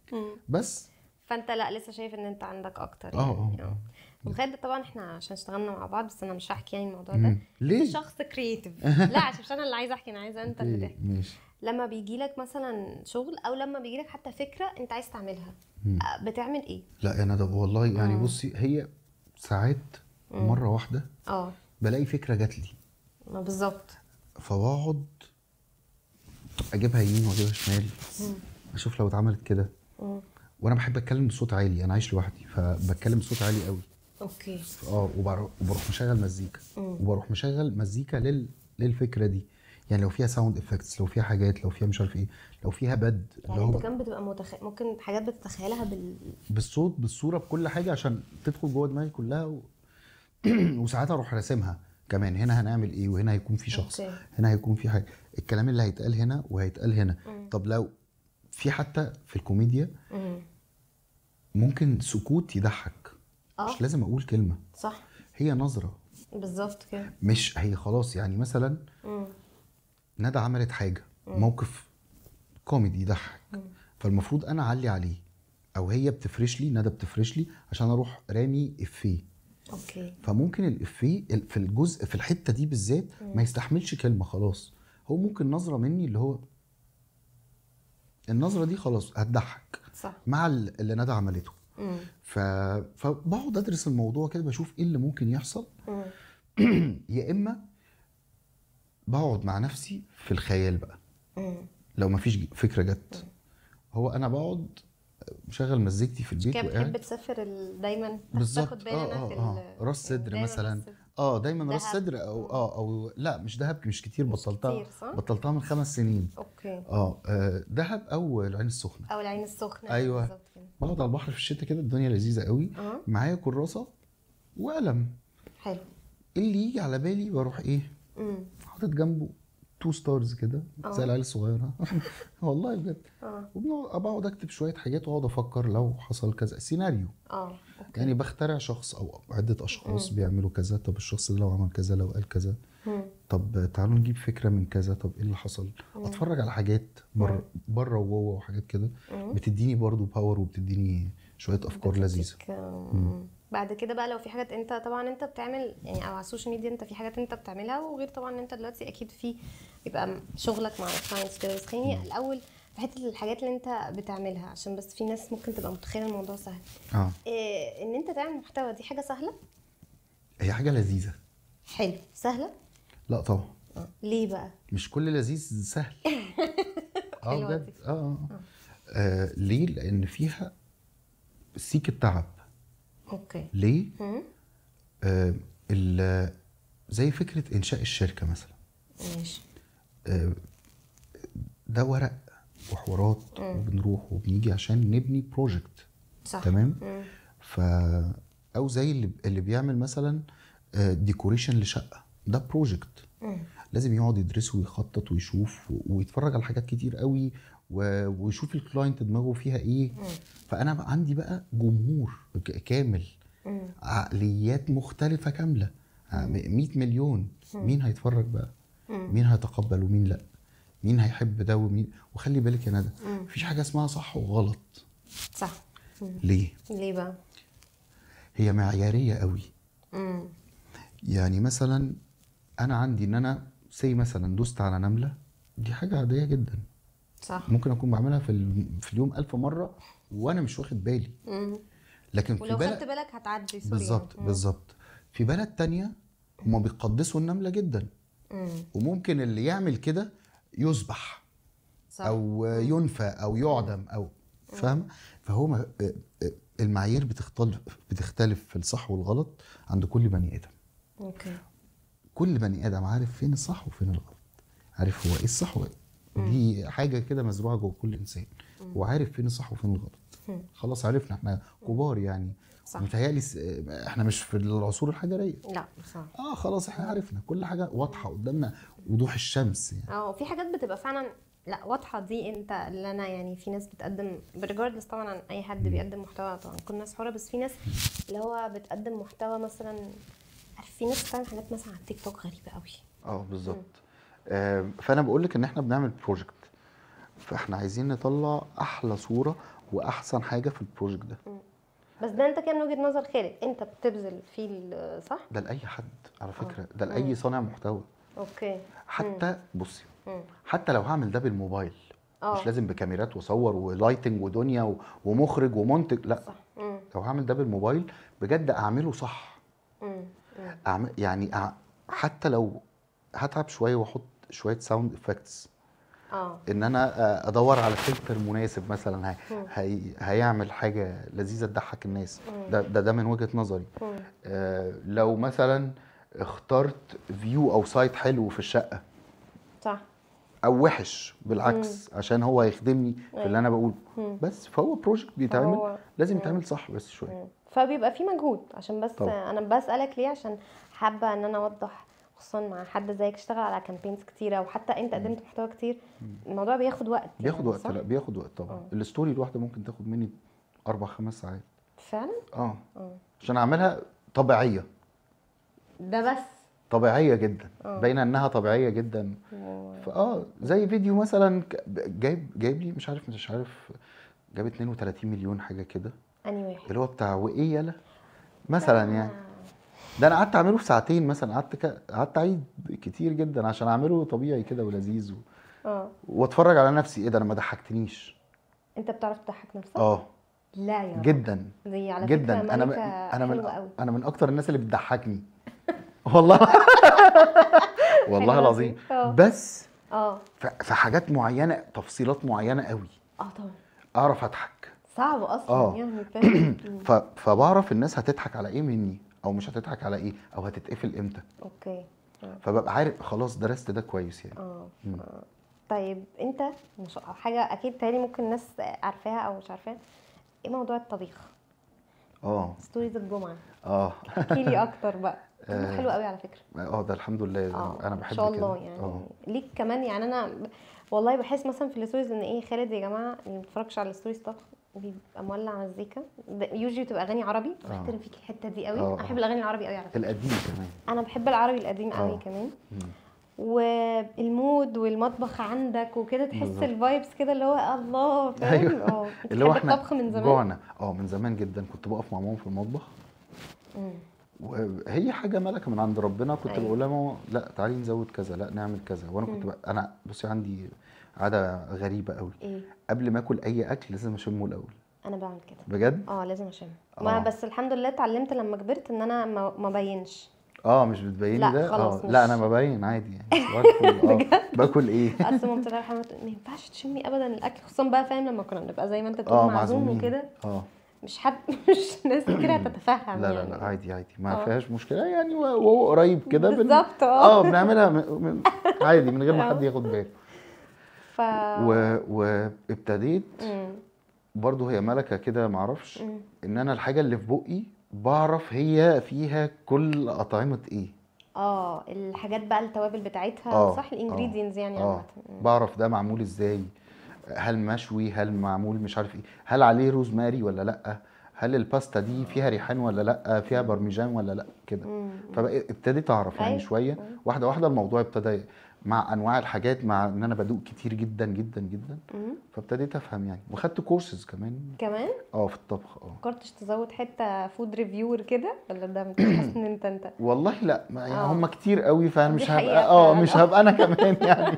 بس فانت لا لسه شايف ان انت عندك اكتر يعني. وخالد طبعا احنا عشان اشتغلنا مع بعض، بس انا مش هحكي يعني الموضوع ده. ليه؟ شخص كرييتيف. لا عشان مش انا اللي عايزه احكي، انا عايزه انت اللي تحكي. ماشي. لما بيجي لك مثلا شغل، او لما بيجي لك حتى فكره انت عايز تعملها، بتعمل ايه؟ لا انا ده والله يعني بصي، هي ساعات مره واحده بلاقي فكره جات لي. ما بالظبط. فبقعد اجيبها يمين واجيبها شمال، اشوف لو اتعملت كده. وانا بحب اتكلم بصوت عالي، انا عايش لوحدي فبتكلم بصوت عالي قوي. اوكي. وبروح مشغل مزيكا، وبروح مشغل مزيكا للفكره دي. يعني لو فيها ساوند افكتس، لو فيها حاجات، لو فيها مش عارف ايه، لو فيها بد، يعني انت كمان بتبقى ممكن حاجات بتتخيلها بالصوت بالصوره بكل حاجه عشان تدخل جوه دماغي كلها وساعات اروح راسمها كمان. هنا هنعمل ايه، وهنا هيكون في شخص، هنا هيكون في حاجه، الكلام اللي هيتقال هنا وهيتقال هنا. طب لو في حتى في الكوميديا ممكن سكوت يضحك. مش لازم اقول كلمه، صح هي نظره. بالظبط كده. مش هي خلاص يعني مثلا ندى عملت حاجه موقف كوميدي يضحك، فالمفروض انا اعلي عليه، او هي بتفرش لي، ندى بتفرش لي عشان اروح رامي افيه. اوكي. فممكن الافيه في الجزء في الحته دي بالذات ما يستحملش كلمه، خلاص هو ممكن نظره مني اللي هو النظره دي خلاص هتضحك صح. مع اللي ندى عملته. فبقعد ادرس الموضوع كده، بشوف ايه اللي ممكن يحصل. يا اما بقعد مع نفسي في الخيال بقى، لو ما فيش فكره جت. هو انا بقعد مشغل مزيكتي في البيت كده وقاعد بتحب تسافر دايما بالظبط. تاخد بالنا في راس صدر دايما مثلا. راس دايما راس دهب. صدر او لا مش دهب، مش كتير، بطلتها كتير صح؟ بطلتها من 5 سنين. اوكي. دهب او العين السخنه. او العين السخنه. ايوه بالظبط كده. بقعد على البحر في الشتاء كده، الدنيا لذيذه قوي. معايا كراسه وقلم، حلو. اللي يجي على بالي بروح ايه حاطط جنبه 2 ستارز كده زي العيال الصغيره. والله بجد. وبقعد اكتب شويه حاجات واقعد افكر لو حصل كذا سيناريو. اوكي. يعني بخترع شخص او عده اشخاص بيعملوا كذا، طب الشخص ده لو عمل كذا، لو قال كذا، طب تعالوا نجيب فكره من كذا، طب ايه اللي حصل. اتفرج على حاجات بره وجوه وحاجات كده، بتديني برضو باور وبتديني شويه افكار لذيذه. بعد كده بقى لو في حاجات انت طبعا انت بتعمل يعني او على السوشيال ميديا انت في حاجات انت بتعملها، وغير طبعا انت دلوقتي اكيد في يبقى شغلك مع الكلاينتس كده. بس خليني الاول في حته الحاجات اللي انت بتعملها، عشان بس في ناس ممكن تبقى متخيله الموضوع سهل. ان انت تعمل محتوى دي حاجه سهله؟ هي حاجه لذيذه. حلو. سهله؟ لا طبعا. ليه بقى؟ مش كل لذيذ سهل. بجد. ليه؟ لان فيها سيك التعب. اوكي. ليه؟ زي فكره انشاء الشركه مثلا. ماشي. ده ورق وحوارات وبنروح وبنيجي عشان نبني بروجكت. صح. تمام. او زي اللي بيعمل مثلا ديكوريشن لشقه، ده بروجكت لازم يقعد يدرسه ويخطط ويشوف ويتفرج على حاجات كتير قوي ويشوف الكلاينت دماغه فيها ايه. فانا عندي بقى جمهور كامل، عقليات مختلفه كامله، 100 مليون. مين هيتفرج بقى؟ مين هيتقبل ومين لا؟ مين هيحب ده ومين؟ وخلي بالك يا ندى، مفيش حاجه اسمها صح وغلط. صح. ليه بقى؟ هي معياريه قوي. يعني مثلا انا عندي ان انا مثلا دوست على نمله، دي حاجه عاديه جدا. صح. ممكن اكون بعملها في اليوم 1000 مره وانا مش واخد بالي. لكن ولو خدت بالك هتعدي. بالظبط. في بلد تانية هما بيقدسوا النمله جدا، وممكن اللي يعمل كده يذبح او ينفى او يعدم او فاهم. فهو المعايير بتختلف في الصح والغلط عند كل بني ادم. اوكي. كل بني ادم عارف فين الصح وفين الغلط، عارف هو ايه الصح دي حاجه كده مزروعه جوه كل انسان، وعارف فين الصح وفين الغلط. خلاص عرفنا، احنا كبار يعني. متهيألي احنا مش في العصور الحجريه. لا صح. خلاص احنا عرفنا كل حاجه واضحه قدامنا وضوح الشمس يعني. في حاجات بتبقى فعلا لا واضحه. دي انت اللي انا يعني في ناس بتقدم بريجاردلس طبعا عن اي حد بيقدم محتوى، طبعا كل الناس حره، بس في ناس اللي هو بتقدم محتوى مثلا، عارف في ناس بتعمل حاجات مثلا على التيك توك غريبه قوي. بالظبط. فانا بقول لك ان احنا بنعمل بروجكت، فاحنا عايزين نطلع احلى صوره واحسن حاجه في البروجكت ده. بس ده انت كان من وجهه نظر خالد انت بتبذل فيه صح؟ ده لاي حد على فكره، ده لاي صانع محتوى. اوكي. حتى بصي، حتى لو هعمل ده بالموبايل، مش لازم بكاميرات وصور ولايتنج ودنيا ومخرج ومنتج، لا صح. لو هعمل ده بالموبايل بجد اعمله صح. يعني حتى لو هتعب شويه واحط شويه ساوند افكتس، ان انا ادور على فلتر مناسب مثلا هيعمل حاجه لذيذه تضحك الناس. ده من وجهه نظري. لو مثلا اخترت فيو او سايت حلو في الشقه صح او وحش بالعكس عشان هو يخدمني في اللي انا بقوله، بس فهو بروجكت بيتعمل لازم يتعمل صح بس شويه. فبيبقى فيه مجهود عشان بس طبعا. انا بسالك ليه، عشان حابه ان انا اوضح، خصوصا مع حد زيك اشتغل على كامبينز كتيره وحتى انت قدمت محتوى كتير. الموضوع بياخد وقت. لا بياخد وقت طبعا. الستوري الواحده ممكن تاخد مني 4-5 ساعات. فعلا. اه اه عشان اعملها طبيعيه، ده بس. طبيعيه جدا، اه باينه انها طبيعيه جدا. زي فيديو مثلا جايب لي مش عارف جاب 32 مليون حاجه كده، اني واحد اللي هو بتاع وايه يلا مثلا يعني. ده. ده انا قعدت اعمله في ساعتين مثلا، قعدت اعيد كتير جدا عشان اعمله طبيعي كده ولذيذ اه واتفرج على نفسي، ايه ده انا ما ضحكتنيش. انت بتعرف تضحك نفسك؟ اه لا يا راجل. جدا دي على جدا. فكرة ملكة انا من حلوة قوي. انا من اكتر الناس اللي بتضحكني والله والله حلوة العظيم. دي. اه بس اه في حاجات معينه، تفصيلات معينه قوي اه طبعا. اعرف اضحك. صعب اصلا اه يعني، فاهم. فبعرف الناس هتضحك على ايه مني، او مش هتضحك على ايه، او هتتقفل امتى. اوكي. اه فببقى عارف خلاص درست ده كويس يعني. اه مم. طيب انت مش حاجة اكيد تاني ممكن الناس عارفاها او مش عارفاها، ايه موضوع الطبيخ؟ اه ستوريز الجمعة، اه احكي لي اكتر بقى. بتطبخ اه حلو قوي على فكرة. ده الحمد لله، انا ما بحب شاء كده. الله يعني. ليك كمان يعني. انا والله بحس مثلا في الستوريز ان ايه، خالد يا جماعه اللي ما بيتفرجش على الستوريز طبخ بيبقى مولع مزيكا، يوجي بتبقى اغاني عربي. بحترم فيك الحته دي قوي. انا بحب الاغاني العربي قوي على فكره. القديم كمان. انا بحب العربي القديم قوي كمان. والمود والمطبخ عندك وكده، تحس بالظبط. الفايبس كده اللي هو الله، فاهم. ايوه انت اللي هو بتحب احنا الطبخ من زمان؟ جوعنا. من زمان جدا كنت بقف مع ماما في المطبخ، وهي حاجه ملكه من عند ربنا. كنت أيوة. بقول لها ماما لا تعالي نزود كذا، لا نعمل كذا. وانا كنت انا بصي عندي عاده غريبه قوي، ايه؟ قبل ما اكل اي اكل لازم اشمه الاول. انا بعمل كده بجد. لازم اشم. ما بس الحمد لله اتعلمت لما كبرت ان انا ما بينش. مش بتبيني لا ده. خلاص لا مش انا ببين عادي يعني صباح الفل. بجد. باكل ايه. اصل مامتي الله يرحمها تقول ما ينفعش تشمي ابدا الاكل، خصوصا بقى فاهم لما كنا بنبقى زي ما انت بتقول معزوم معزومين. وكده. مش حد مش ناس كتير هتتفهم لا يعني. لا لا عادي عادي، ما فيهاش مشكله يعني. وهو قريب كده بالظبط. بنعملها عادي من غير ما حد ياخد باله. ف وابتديت برضو، هي ملكه كده معرفش، ان انا الحاجه اللي في بقي بعرف هي فيها كل اطعمه ايه. الحاجات بقى التوابل بتاعتها صح، الانجريدينتس يعني عامه. بعرف ده معمول ازاي، هل مشوي، هل معمول مش عارف ايه، هل عليه روزماري ولا لا، هل الباستا دي فيها ريحان ولا لا، فيها برمجان ولا لا كده. فابتديت اعرف يعني شويه واحده واحده. الموضوع ابتدى مع انواع الحاجات، مع ان انا بدوق كتير جدا جدا جدا. فابتديت افهم يعني، وخدت كورسز كمان في الطبخ. فكرتش تزود حته فود ريفيور كده ولا ده مش حاسس ان انت والله لا يعني هم كتير قوي، فانا دي مش حقيقة هبقى فعلا. مش هبقى انا كمان يعني.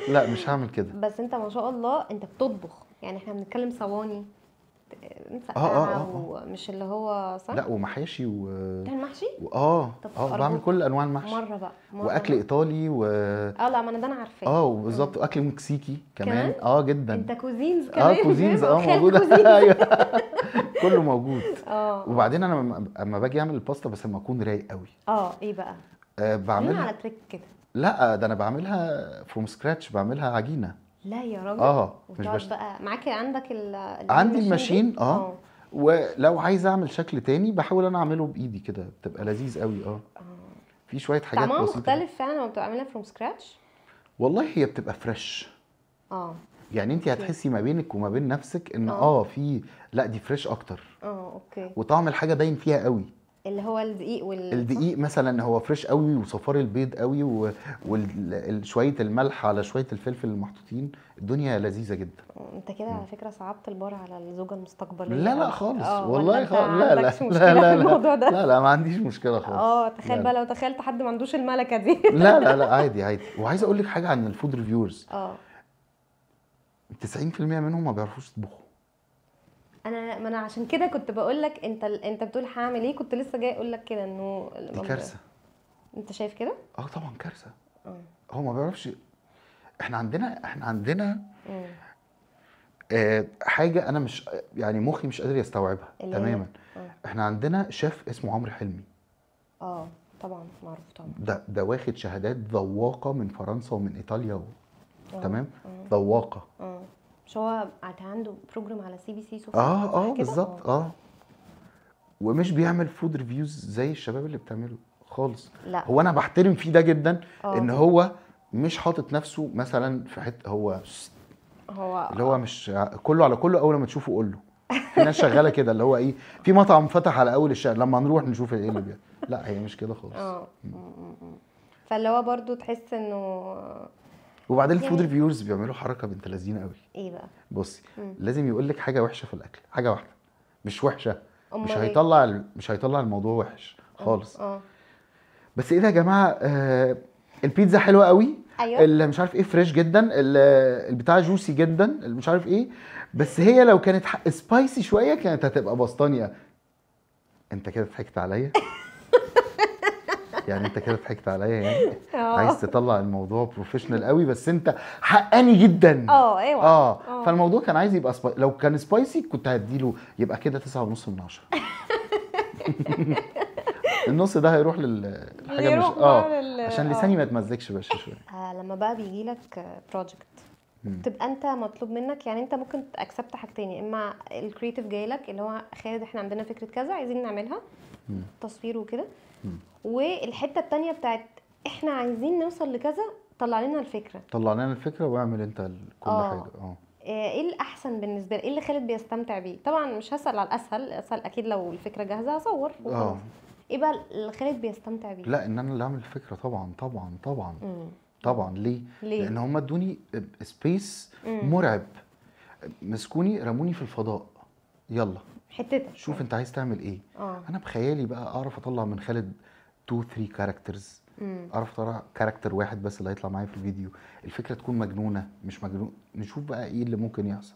لا مش هعمل كده. بس انت ما شاء الله انت بتطبخ يعني. احنا بنتكلم صواني مسقعه ومش اللي هو صح. لا ومحاشي بتعمل محشي؟ بعمل كل انواع المحشي. مره بقى واكل ايطالي لا ما انا ده انا عارفاه. وبالظبط. واكل مكسيكي كمان. جدا. انت كوزينز كمان. كوزينز موجوده. ايوه كله موجود. وبعدين انا اما باجي اعمل الباستا بس لما اكون رايق قوي. ايه بقى؟ بعملها على تريك كده. لا ده انا بعملها فروم سكراتش، بعملها عجينه. لا يا راجل. مش بقى معاك عندك عندي الماشين. ولو عايز اعمل شكل تاني بحاول انا اعمله بايدي كده، بتبقى لذيذ قوي. في شويه حاجات طعمها بسيطه مختلف فعلا لما بتبقى عاملها فروم سكراتش. والله هي بتبقى فريش. يعني انت هتحسي ما بينك وما بين نفسك ان في لا دي فريش اكتر. اوكي. وطعم الحاجه باين فيها قوي، اللي هو الدقيق الدقيق مثلا هو فريش قوي، وصفار البيض قوي، وشويه الملح على شويه الفلفل المحطوطين. الدنيا لذيذه جدا. انت كده على فكره صعبت البار على الزوجه المستقبليه. لا خالص والله خالص. لا لا ما عنديش مشكله خالص. تخيل بقى لو تخيلت حد ما عندوش الملكه دي. لا عادي عادي. وعايز اقول لك حاجه عن الفود ريفيورز. 90% منهم ما بيعرفوش يطبخوا. ما انا عشان كده كنت بقول لك انت بتقول هعمل ايه، كنت لسه جاي اقول لك كده انه دي كارثه. انت شايف كده؟ طبعا كارثه. هو ما بيعرفش. احنا عندنا حاجه انا مش يعني مخي مش قادر يستوعبها تماما. احنا عندنا شيف اسمه عمرو حلمي. طبعا معروف طبعا. ده واخد شهادات ذواقه من فرنسا ومن ايطاليا تمام. ذواقه. مش هو عنده بروجرام على CBC بالظبط. ومش بيعمل فود ريفيوز زي الشباب اللي بتعمله خالص. لا هو انا بحترم فيه ده جدا. ان هو مش حاطط نفسه مثلا في حته، هو اللي هو مش كله على كله. اول ما تشوفه قول له. في ناس شغاله كده اللي هو ايه، في مطعم فتح على اول الشارع لما نروح نشوف ايه اللي بيحصل. لا هي مش كده خالص. فاللي هو برضو تحس انه وبعدين الفود يعني ريفيورز بيعملوا حركه بنت لذينه قوي. ايه بقى؟ بصي، لازم يقول لك حاجه وحشه في الاكل، حاجه واحده مش وحشه، مش امال ايه؟ هيطلع مش هيطلع الموضوع وحش خالص. اه بس ايه ده يا جماعه، البيتزا حلوه قوي، ايوه اللي مش عارف ايه فريش جدا، البتاع جوسي جدا، اللي مش عارف ايه، بس هي لو كانت سبايسي شويه كانت هتبقى بسطانيه. انت كده ضحكت عليا. يعني انت كده ضحكت عليا يعني. عايز تطلع الموضوع بروفيشنال قوي، بس انت حقاني جدا. اوعى. فالموضوع كان عايز يبقى لو كان سبايسي كنت هديله يبقى كده 9.5 من 10. النص ده هيروح للحاجه مش يروح بقى عشان لساني ما يتمزجش بس شويه. لما بقى بيجي لك بروجكت تبقى انت مطلوب منك، يعني انت ممكن تاكسبت حاجتين، يا اما الكرييتيف جاي لك اللي هو خالد احنا عندنا فكره كذا عايزين نعملها تصوير وكده، والحته التانية بتاعت احنا عايزين نوصل لكذا طلع لنا الفكره. طلع لنا الفكره واعمل انت كل حاجه. ايه الاحسن بالنسبه لي؟ ايه اللي خالد بيستمتع بيه؟ طبعا مش هسال على الاسهل، اسال اكيد لو الفكره جاهزه هصور وخلاص. ايه بقى اللي خالد بيستمتع بيه؟ لا ان انا اللي اعمل الفكره طبعا طبعا طبعا. طبعا ليه؟ لان هم ادوني سبيس مرعب، مسكوني رموني في الفضاء، يلا حتتك شوف انت عايز تعمل ايه. انا بخيالي بقى اعرف اطلع من خالد 2 3 كاركترز، اعرف اطلع كاركتر واحد بس اللي هيطلع معايا في الفيديو، الفكره تكون مجنونه مش مجنون، نشوف بقى ايه اللي ممكن يحصل.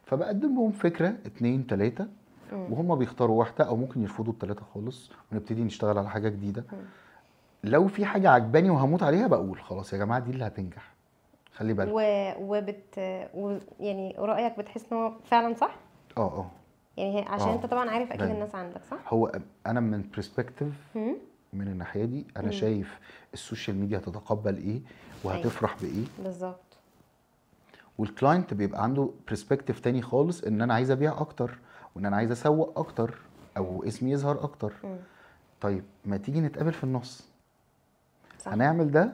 فبقدم لهم فكره 2 3 وهم بيختاروا واحده او ممكن يرفضوا الثلاثه خالص، ونبتدي نشتغل على حاجه جديده. لو في حاجه عجباني وهموت عليها بقول خلاص يا جماعه دي اللي هتنجح، خلي بالك. يعني رايك بتحس ان هو فعلا صح؟ يعني عشان انت طبعا عارف اكيد الناس عندك صح. هو انا من برسبكتيف من الناحيه دي انا شايف السوشيال ميديا هتتقبل ايه وهتفرح بايه بالظبط، والكلاينت بيبقى عنده برسبكتيف تاني خالص، ان انا عايز ابيع اكتر وان انا عايز اسوق اكتر او اسمي يظهر اكتر. طيب ما تيجي نتقابل في النص، صح. هنعمل ده.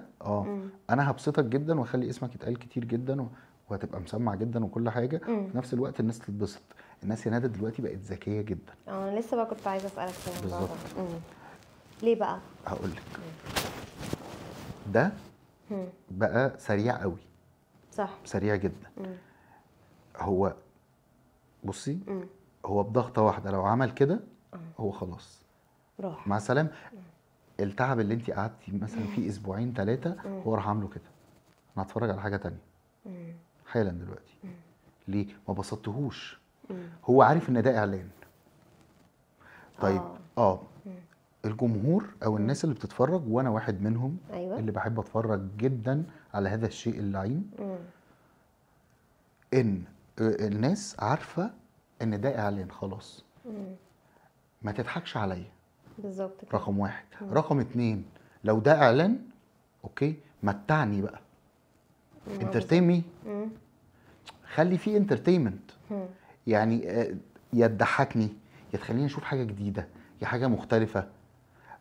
انا هبسطك جدا واخلي اسمك يتقال كتير جدا وهتبقى مسمع جدا وكل حاجه، في نفس الوقت الناس تتبسط. الناس يا ندى دلوقتي بقت ذكيه جدا. انا لسه بقى كنت عايزه اسالك في الموضوع ده. ليه بقى؟ هقول لك. ده بقى سريع قوي، صح، سريع جدا. هو بصي هو بضغطه واحده لو عمل كده هو خلاص راح مع السلامه. التعب اللي انت قعدتي مثلا فيه اسبوعين 3 هو راح عامله كده، انا هتفرج على حاجه تانية حالا دلوقتي. ليه؟ ما بسطتهوش. هو عارف ان ده اعلان. طيب الجمهور او الناس اللي بتتفرج وانا واحد منهم، أيوة. اللي بحب اتفرج جدا على هذا الشيء اللعين، ان الناس عارفه ان ده اعلان خلاص. ما تضحكش عليا بالظبط كده. رقم 1. رقم 2 لو ده اعلان اوكي متعني بقى، انترتين مي، خلي فيه انترتينمنت. يعني يا تضحكني يا تخليني اشوف حاجه جديده يا حاجه مختلفه.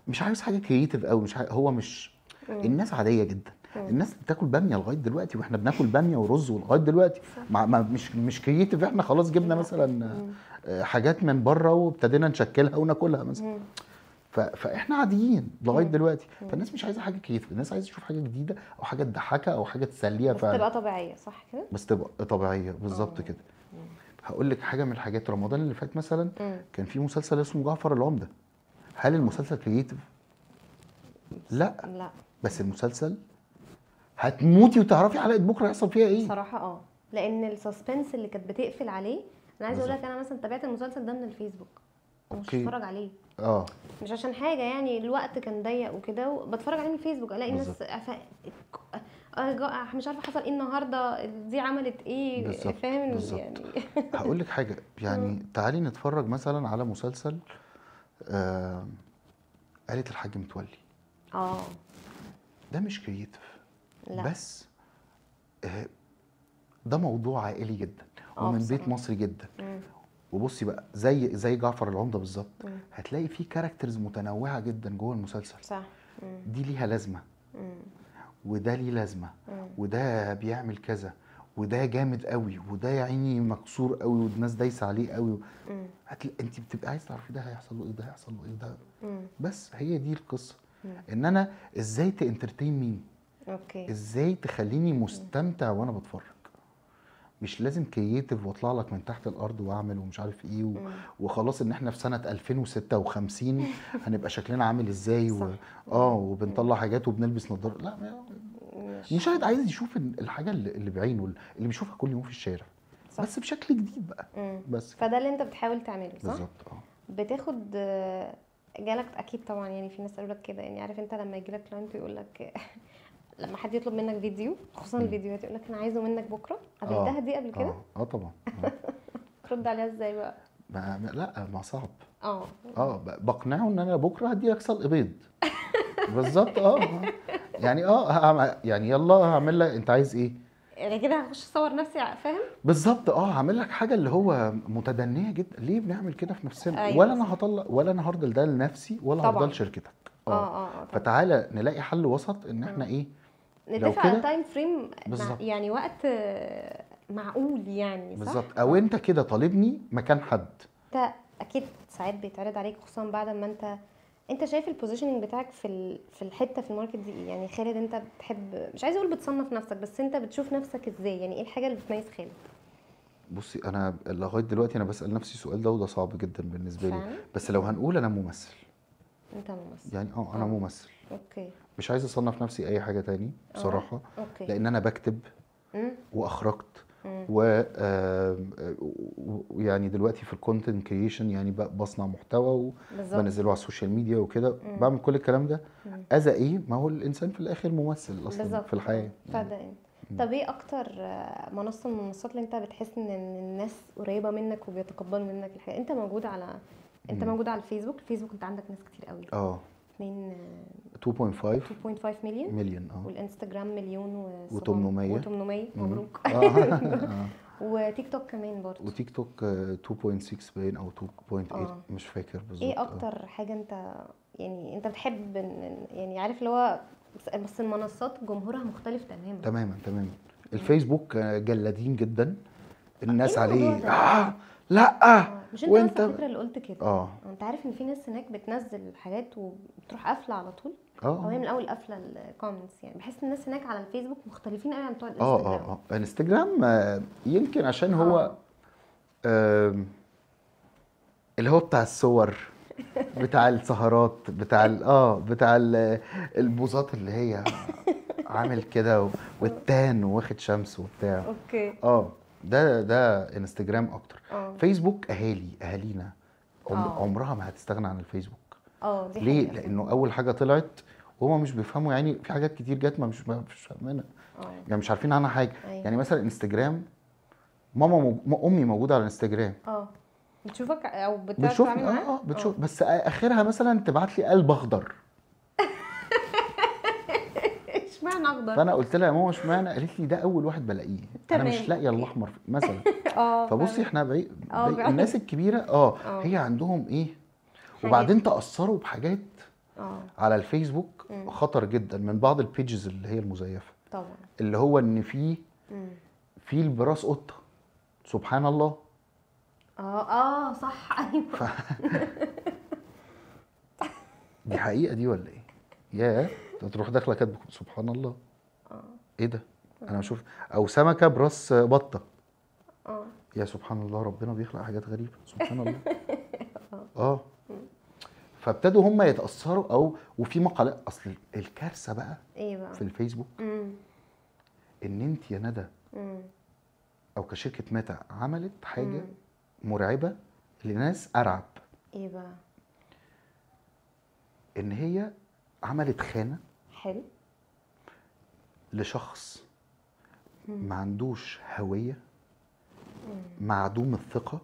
مش عايز حاجه كرييتيف قوي، مش هو مش الناس عاديه جدا. الناس بتاكل باميه لغايه دلوقتي واحنا بناكل باميه ورز ولغايه دلوقتي مش كرييتيف. احنا خلاص جبنا مثلا حاجات من بره وابتدينا نشكلها وناكلها مثلا. فاحنا عاديين لغايه دلوقتي. فالناس مش عايزه حاجه كرييتيف، الناس عايزه تشوف حاجه جديده او حاجه تضحكها او حاجه تسليها بس تبقى طبيعيه، صح كده؟ بس تبقى طبيعيه بالظبط كده. هقول لك حاجه من الحاجات، رمضان اللي فات مثلا كان في مسلسل اسمه جعفر العمده. هل المسلسل كرييتيف؟ لا بس المسلسل هتموتي وتعرفي حلقه بكره هيحصل فيها ايه. بصراحه لان السسبنس اللي كانت بتقفل عليه. انا عايزه اقول لك انا مثلا تابعت المسلسل ده من الفيسبوك، مش بتفرج عليه مش عشان حاجه، يعني الوقت كان ضيق وكده، بتفرج عليه من الفيسبوك الاقي الناس مش عارفه حصل ايه النهارده، دي عملت ايه، فاهم يعني. هقول لك حاجه يعني تعالي نتفرج مثلا على مسلسل آلة الحاج متولي. ده مش كرييتيف بس ده موضوع عائلي جدا ومن بيت مصري جدا. وبصي بقى زي جعفر العمده بالظبط، هتلاقي فيه كاركترز متنوعه جدا جوه المسلسل، صح. دي ليها لازمه وده ليه لازمه وده بيعمل كذا وده جامد قوي، وده يا عيني مكسور قوي، والناس دايسه عليه قوي. انت بتبقى عايز تعرفي ده هيحصل له ايه، ده هيحصل له ايه، ده. بس هي دي القصه. ان انا ازاي تانترتين مين، اوكي. ازاي تخليني مستمتع وانا بتفرج. مش لازم كرييتيف واطلع لك من تحت الارض واعمل ومش عارف ايه وخلاص ان احنا في سنه 2056 هنبقى شكلنا عامل ازاي صح. وبنطلع حاجات وبنلبس نظاره. لا، المشاهد عايز يشوف الحاجه اللي بعينه، اللي بيشوفها كل يوم في الشارع. صح. بس بشكل جديد بقى. بس فده اللي انت بتحاول تعمله، صح؟ بالظبط. بتاخد جالك اكيد طبعا، يعني في ناس قالوا لك كده، يعني عارف انت لما يجي لك كلاينت يقول لك لما حد يطلب منك فيديو، خصوصا الفيديوهات، يقول لك انا عايزه منك بكره، قابلتها دي قبل كده؟ طبعا. ترد عليها ازاي بقى؟ لا، ما صعب. اه بقنعه ان انا بكره هدي لك سلق بيض. بالظبط. يعني يعني يلا هعمل لك، انت عايز ايه؟ يعني كده هخش اصور نفسي، فاهم؟ بالظبط. هعمل لك حاجه اللي هو متدنيه جدا. ليه بنعمل كده في نفسنا؟ أيوة ولا انا هطلع، ولا انا هرضى ده لنفسي، ولا طبعا. هرضى لشركتك. طبعا. فتعالى نلاقي حل وسط ان احنا ايه، لو نتفق على كده تايم فريم، بالظبط. يعني وقت معقول، يعني صح. بالظبط. او انت كده طالبني مكان حد. انت اكيد ساعات بيتعرض عليك، خصوصا بعد ما انت شايف البوزيشننج بتاعك في الحته في الماركت دي ايه؟ يعني خالد، انت بتحب، مش عايزه اقول بتصنف نفسك، بس انت بتشوف نفسك ازاي؟ يعني ايه الحاجه اللي بتميز خالد؟ بصي، انا لغايه دلوقتي انا بسال نفسي السؤال ده، وده صعب جدا بالنسبه لي. فعلا؟ بس لو هنقول انا ممثل، انت ممثل يعني انا ممثل. اوكي. مش عايز اصنف نفسي اي حاجه تاني بصراحه. اوكي. لان انا بكتب واخرجت ويعني دلوقتي في الكونتنت كريشن، يعني بصنع محتوى بالظبط. وبنزله على السوشيال ميديا وكده. بعمل كل الكلام ده. اذا ايه، ما هو الانسان في الاخر ممثل اصلا بالظبط في الحياه. فده طب ايه اكتر منصه من المنصات اللي انت بتحس ان الناس قريبه منك وبيتقبلوا منك الحاجه؟ انت موجود على الفيسبوك. انت عندك ناس كتير قوي. 2.5 مليون. والانستجرام مليون و800 مبروك. وتيك توك كمان برضه. وتيك توك 2.6 باين او 2.8 مش فاكر بالظبط. ايه اكتر حاجه انت بتحب يعني عارف اللي هو، بس المنصات جمهورها مختلف تماما. الفيسبوك جلادين جدا الناس إيه عليه. لا مش انت وانت بس الفكره اللي قلت كده. انت عارف ان في ناس هناك بتنزل حاجات وبتروح قافله على طول، او هي من الاول قافله الكومنتس. يعني بحس الناس هناك على الفيسبوك مختلفين قوي عن بتوع الانستجرام. انستجرام يمكن عشان هو اللي هو بتاع الصور، بتاع السهرات، بتاع البوزات اللي هي عامل كده والتان واخد شمس وبتاع. اوكي. ده انستجرام اكتر. فيسبوك اهالينا عمرها ما هتستغنى عن الفيسبوك. دي ليه؟ حقيقة. لانه اول حاجه طلعت وهما مش بيفهموا، يعني في حاجات كتير جت ما مش فاهمينها. يعني مش عارفين عنها حاجه. يعني مثلا انستجرام، امي موجوده على انستجرام. بتشوفك او بتشوفني. بتشوف. بس اخرها مثلا تبعت لي قلب اخضر. اشمعنى اخضر؟ فانا قلت لها يا ماما اشمعنى؟ قالت لي ده اول واحد بلاقيه. انا مش لاقيه الاحمر مثلا. فبصي احنا الناس الكبيره هي عندهم ايه. وبعدين تاثروا بحاجات على الفيسبوك خطر جدا من بعض البيجز اللي هي المزيفه. طبعا. اللي هو ان في البراس قطه. سبحان الله. صح. ايوه. دي حقيقه دي ولا ايه؟ ياه، تروح داخله كاتبه سبحان الله. ايه ده؟ انا بشوف. او سمكه براس بطه. يا سبحان الله، ربنا بيخلق حاجات غريبه. سبحان الله. فابتدوا هم يتاثروا. وفي مقالات. اصل الكارثه بقى ايه بقى في الفيسبوك ان انت يا ندى او كشركه ميتا عملت حاجه مرعبه لناس ارعب. ايه بقى؟ ان هي عملت خانه حلو لشخص ما عندوش هويه، معدوم الثقه،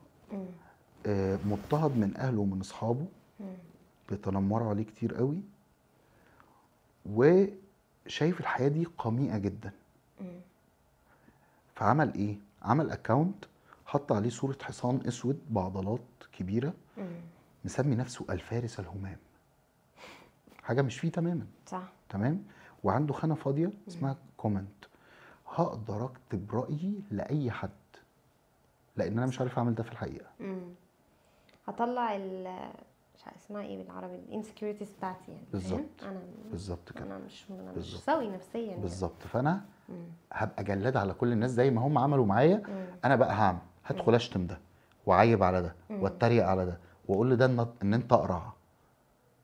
مضطهد من اهله ومن اصحابه، بيتنمروا عليه كتير قوي، وشايف الحياه دي قميئه جدا. فعمل ايه؟ عمل اكاونت حط عليه صوره حصان اسود بعضلات كبيره، مسمي نفسه الفارس الهمام. حاجه مش فيه تماما. صح. تمام. وعنده خانه فاضيه اسمها كومنت. هقدر اكتب رايي لاي حد، لان انا مش عارف اعمل ده في الحقيقه. هطلع مش عارف اسمها ايه بالعربي، الانسكيورتيز بتاعتي يعني. بالظبط. انا بالظبط كده. انا مش بالظبط. سوي نفسيا يعني. بالظبط. فانا هبقى جلاد على كل الناس زي ما هم عملوا معايا. انا بقى هعمل، هدخل اشتم ده واعيب على ده واتريق على ده واقول لده ان انت اقرع،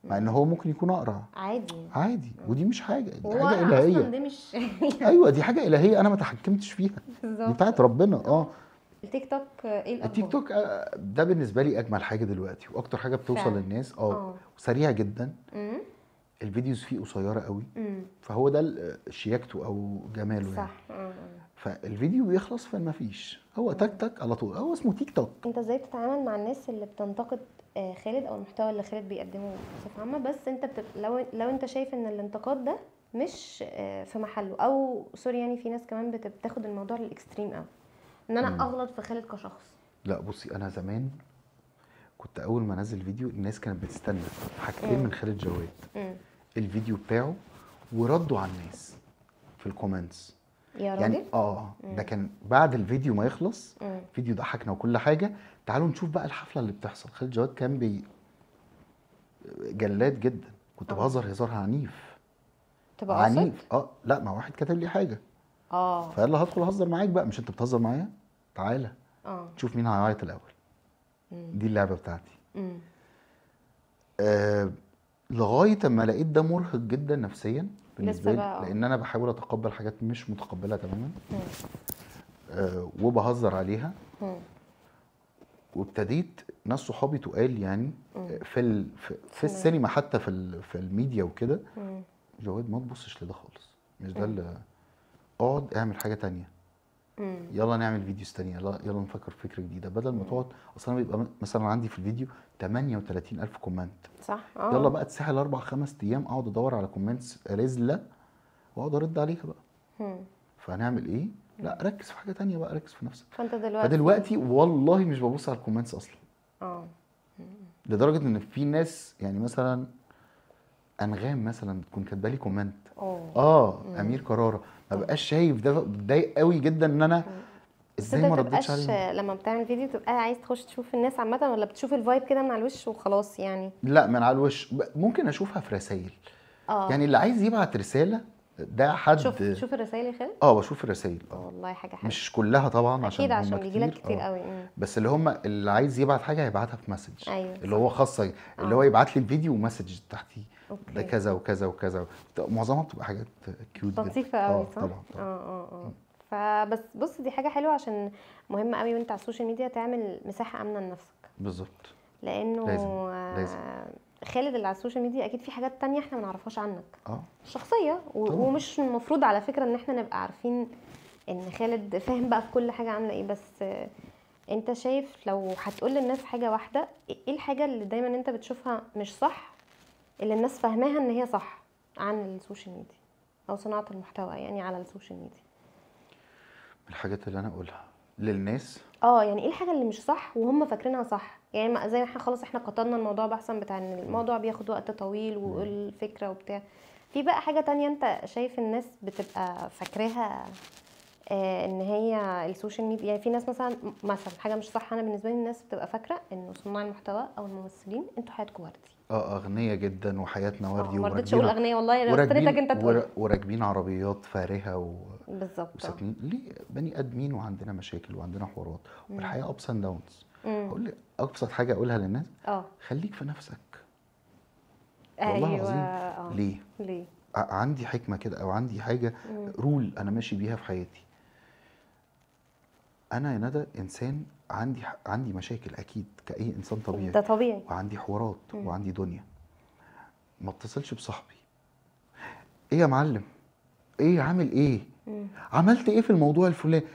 مع ان هو ممكن يكون اقرع عادي يعني. عادي. ودي مش حاجه، دي هو حاجه اصلا الهيه. دي مش ايوه دي حاجه الهيه انا ما تحكمتش فيها، دي بالظبط. بتاعت ربنا. التيك توك ايه الاخبار؟ التيك توك ده بالنسبه لي اجمل حاجه دلوقتي، واكتر حاجه بتوصل فعلا. للناس. وسريع جدا. الفيديوز فيه قصيره قوي. فهو ده شياكته او جماله صح. يعني. فالفيديو بيخلص فما فيش، هو تك تك على طول، هو اسمه تيك توك. انت ازاي بتتعامل مع الناس اللي بتنتقد خالد او المحتوى اللي خالد بيقدمه بصفه عامه، بس انت لو انت شايف ان الانتقاد ده مش في محله، او سوري يعني في ناس كمان بتاخد الموضوع للاكستريم قوي، ان انا اغلط في خالد كشخص؟ لا بصي، انا زمان كنت اول ما انزل فيديو الناس كانت بتستنى حاجتين من خالد جواد: الفيديو بتاعه وردوا على الناس في الكومنتس. يا راجل يعني ده كان بعد الفيديو ما يخلص. فيديو ضحكنا وكل حاجه، تعالوا نشوف بقى الحفله اللي بتحصل. خالد جواد كان جلاد جدا. كنت بهزر هزار عنيف. تبقى عنيف. لا، ما واحد كتب لي حاجه فيلا هدخل اهزر معاك بقى. مش انت بتهزر معايا؟ تعالى تشوف مين هيعيط الاول. دي اللعبه بتاعتي. لغايه اما لقيت ده مرهق جدا نفسيا بالنسبه لي، لان انا بحاول اتقبل حاجات مش متقبلها تماما. وبهزر عليها. وابتديت ناس صحابي تقال يعني في السينما، حتى في الميديا وكده: جواد ما تبصش لده خالص، مش ده اللي، اقعد اعمل حاجه تانية. يلا نعمل فيديوز تانية، يلا نفكر في فكره جديده بدل ما تقعد. اصلا بيبقى مثلا عندي في الفيديو 38,000 كومنت. صح. يلا بقى تسحل 4-5 ايام اقعد ادور على كومنتس رزله واقعد ارد عليها بقى. فهنعمل ايه؟ لا، ركز في حاجه تانية بقى، ركز في نفسك. فدلوقتي والله مش ببص على الكومنتس اصلا. لدرجه ان في ناس يعني مثلا انغام مثلا تكون كاتبه لي كومنت امير كرارة، ما بقاش شايف ده. بتضايق قوي جدا ان انا ازاي ما ردتش عليه. لما بتعمل فيديو تبقى عايز تخش تشوف الناس عامه، ولا بتشوف الفايب كده من على الوش وخلاص يعني؟ لا، من على الوش. ممكن اشوفها في رسائل. يعني اللي عايز يبعت رساله ده حد. شوف الرسائل يا خالد. بشوف الرسائل. والله حاجه حلوه. مش كلها طبعا، اكيد عشان بيجي بيجيلك كتير قوي. بس اللي عايز يبعت حاجه هيبعتها في مسج. أيوة اللي هو خاصه، اللي هو يبعت لي الفيديو ومسج تحتيه ده كذا وكذا وكذا. معظمها بتبقى حاجات كيوت لطيفه قوي. صح. طبعا. فبس بص، دي حاجه حلوه عشان مهم قوي وانت على السوشيال ميديا تعمل مساحه امنه لنفسك. بالظبط. لانه لازم. خالد اللي على السوشيال ميديا اكيد في حاجات تانية احنا ما نعرفهاش عنك شخصيه، ومش المفروض على فكره ان احنا نبقى عارفين ان خالد فاهم بقى في كل حاجه عامله ايه. بس انت شايف لو هتقول للناس حاجه واحده، ايه الحاجه اللي دايما انت بتشوفها مش صح اللي الناس فاهماها ان هي صح عن السوشيال ميديا او صناعه المحتوى يعني على السوشيال ميديا؟ الحاجات اللي انا اقولها للناس يعني ايه الحاجه اللي مش صح وهم فاكرينها صح؟ يعني زي ما احنا خلاص احنا قطعنا الموضوع بحثا بتاع ان الموضوع بياخد وقت طويل والفكره وبتاع. في بقى حاجه تانية انت شايف الناس بتبقى فاكراها ان هي السوشيال ميديا، يعني في ناس مثلا حاجه مش صح. انا بالنسبه لي الناس بتبقى فاكره انه صناع المحتوى او الممثلين انتوا حياتكم وردي. اغنياء جدا وحياتنا وردي. ما رضيتش اقول اغنياء والله، انا استنيتك انت تقول. وراكبين عربيات فارهه بالظبط. وساكنين ليه بني ادمين وعندنا مشاكل وعندنا حوارات والحياه ابس اند داونز. اقول لك ابسط حاجه اقولها للناس: خليك في نفسك. والله العظيم. ليه عندي حكمه كده او عندي حاجه رول انا ماشي بيها في حياتي. انا يا ندى انسان عندي مشاكل اكيد كاي انسان طبيعي. ده طبيعي. وعندي حوارات وعندي دنيا. ما اتصلش بصاحبي: ايه يا معلم، ايه عامل ايه، عملت ايه في الموضوع الفلاني،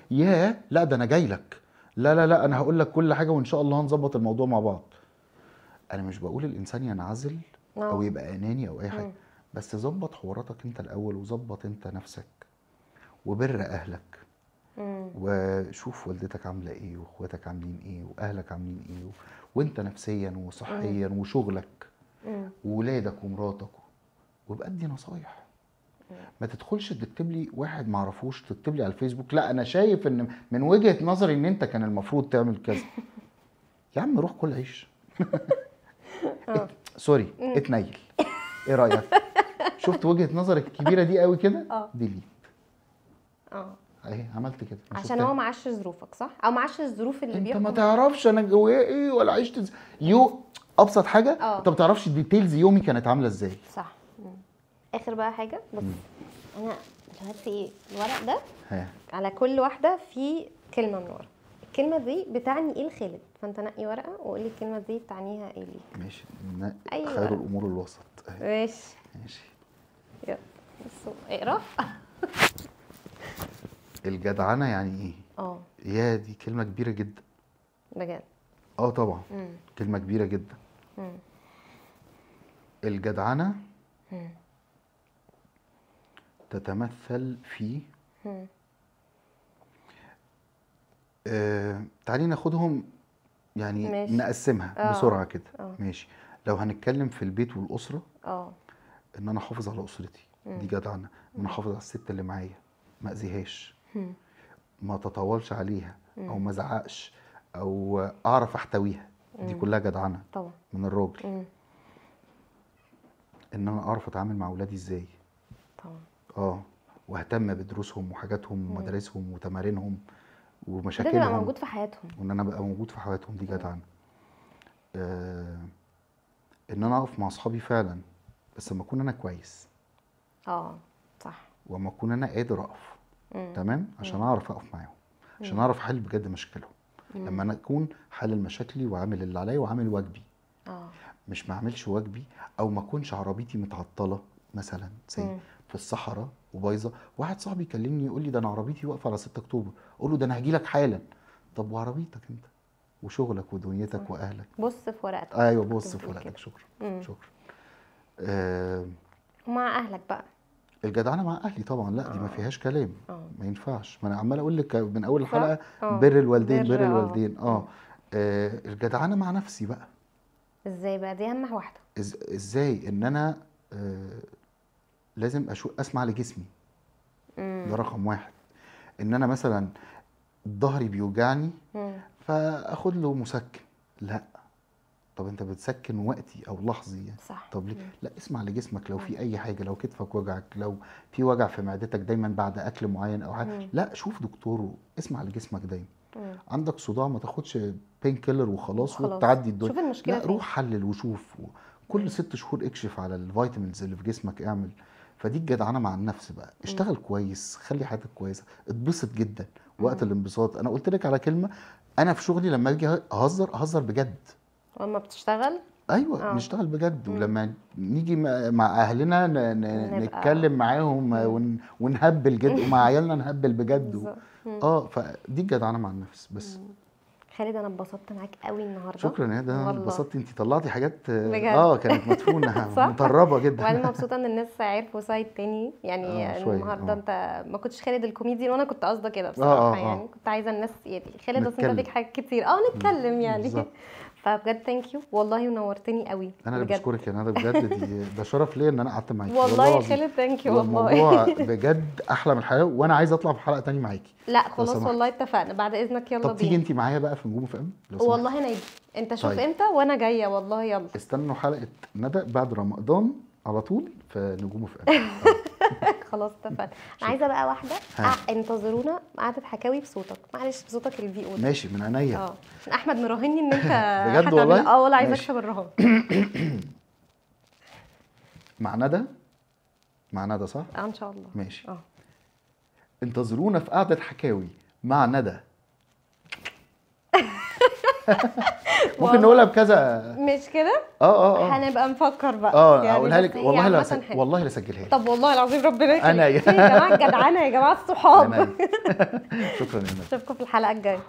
لا ده انا جاي لك، لا انا هقول لك كل حاجه وان شاء الله هنظبط الموضوع مع بعض. انا مش بقول الانسان ينعزل او يبقى اناني او اي حاجه، بس ظبط حواراتك انت الاول وظبط انت نفسك وبر اهلك. وشوف والدتك عامله ايه واخواتك عاملين ايه واهلك عاملين ايه وانت نفسيا وصحيا وشغلك وولادك ومراتك، وابقى ادي نصايح. ما تدخلش تكتب لي واحد ما اعرفوش تكتب لي على الفيسبوك لا انا شايف ان من وجهة نظري ان انت كان المفروض تعمل كذا. يا عم روح كل عيش. سوري اتنيل. ايه رايك؟ شفت وجهة نظرك الكبيره دي قوي كده؟ ديليت. اهي عملت كده عشان هو معاش ظروفك صح، او معاش الظروف اللي انت بيحكم. ما تعرفش انا جوايا ايه ولا عشت ابسط حاجه. انت ما تعرفش ديتيلز يومي كانت عامله ازاي. صح. اخر بقى حاجه بص. انا دلوقتي ايه الورق ده على كل واحده في كلمه من ورا. الكلمه دي بتعني ايه لخالد، فانت نقي ورقه وقول لي الكلمه دي تعنيها ايه ليك. ماشي. خير الامور الوسط. ماشي. يلا بصوا اقرا. الجدعنه يعني ايه؟ يا دي كلمه كبيره جدا بجد. طبعا. كلمه كبيره جدا. الجدعنه تتمثل في تعالي ناخدهم يعني ماشي. نقسمها بسرعه كده. ماشي. لو هنتكلم في البيت والاسره ان انا احافظ على اسرتي دي جدعنه. ان انا احافظ على الست اللي معايا ما اذيهاش، ما تطولش عليها او ما ازعقش او اعرف احتويها، دي كلها جدعنه طبعا من الراجل. ان انا اعرف اتعامل مع اولادي ازاي طبعا. واهتم بدروسهم وحاجاتهم ومدارسهم وتمارينهم ومشاكلهم، ده تبقى موجود في حياتهم، وان انا ابقى موجود في حياتهم دي جدعنه. ان انا اقف مع اصحابي فعلا بس لما اكون انا كويس. صح. وما اكون انا قادر اقف تمام عشان اعرف اقف معاهم، عشان اعرف احل بجد مشاكلهم. لما انا اكون حلل مشاكلي وعامل اللي عليا وعامل واجبي. مش ما اعملش واجبي او ما اكونش عربيتي متعطله مثلا زي في الصحراء وبايظه. واحد صاحبي يكلمني يقول لي ده انا عربيتي واقفه على 6 اكتوبر، اقول له ده انا هاجي لك حالا. طب وعربيتك انت وشغلك ودنيتك واهلك. بص في ورقتك. ايوه بص في ورقتك. شكرا. شكرا. ومع اهلك بقى. الجدعنه مع اهلي طبعا. لا دي ما فيهاش كلام. ما ينفعش. ما انا عمال اقول لك من اول الحلقه بر الوالدين بر الوالدين. الجدعنه مع نفسي بقى. ازاي بقى؟ دي اهم واحده. ازاي؟ ان انا لازم اسمع لجسمي. ده رقم واحد. ان انا مثلا ظهري بيوجعني فاخد له مسكن. لا طب انت بتسكن وقتي او لحظي يعني. صح. طب ليه؟ لا اسمع لجسمك. لو في اي حاجه، لو كتفك وجعك، لو في وجع في معدتك دايما بعد اكل معين او حاجه، لا شوف دكتور واسمع لجسمك دايما. عندك صداع ما تاخدش بين كيلر وخلاص وتعدي الدنيا. شوف المشكله. لا روح حلل وشوف. كل 6 شهور اكشف على الفيتامينز اللي في جسمك اعمل. فدي الجدعنه مع النفس بقى. اشتغل كويس، خلي حياتك كويسه، اتبسط جدا. وقت الانبساط انا قلت لك على كلمه، انا في شغلي لما اجي اهزر بجد. واما بتشتغل نشتغل بجد. ولما نيجي مع اهلنا نتكلم معاهم ونهبل جد. ومع عيالنا نهبل بجد. فدي الجدعنه مع النفس بس. خالد انا اتبسطت معاك قوي النهارده. شكرا يا ده. اتبسطت. انت طلعتي حاجات كانت مدفونه مطربه جدا. وانا مبسوطه ان الناس عرفوا سايد تاني يعني. النهارده انت ما كنتش خالد الكوميدي وانا كنت قصده كده بصراحه. يعني كنت عايزه الناس يعني خالد اصلا انت فيك حاجات كتير نتكلم يعني. فبجد ثانك يو والله ونورتني قوي. انا اللي بشكرك يا ندى بجد. ده شرف ليا ان انا قعدت معاكي والله يا خالد. ثانك يو والله. الموضوع بجد احلى من الحياه وانا عايز اطلع في حلقه تاني معاكي. لا خلاص والله اتفقنا. بعد اذنك يلا بينا. طب تيجي انت معايا بقى في نجوم FM والله انا انت شوف امتى وانا جايه والله. يلا استنوا حلقه ندى بعد رمضان على طول في نجوم FM. خلاص اتفقنا. انا عايزه بقى واحده انتظرونا قعده حكاوي بصوتك. معلش بصوتك اللي بيقول ماشي من عينيا. عشان احمد مراهني ان انت بجد والله. والله عايزه اكسب الرهان. مع ندى صح؟ ان شاء الله. ماشي. انتظرونا في قعده حكاوي مع ندى. ممكن نقولها بكذا. مش كده؟ هنبقى نفكر بقى. اقولها لك والله لا اسجلها لك. طب والله العظيم ربنا يخليك. انا يا جماعه الجدعانه يا جماعه الصحاب. شكرا يا ندى. اشوفكم في الحلقه الجايه.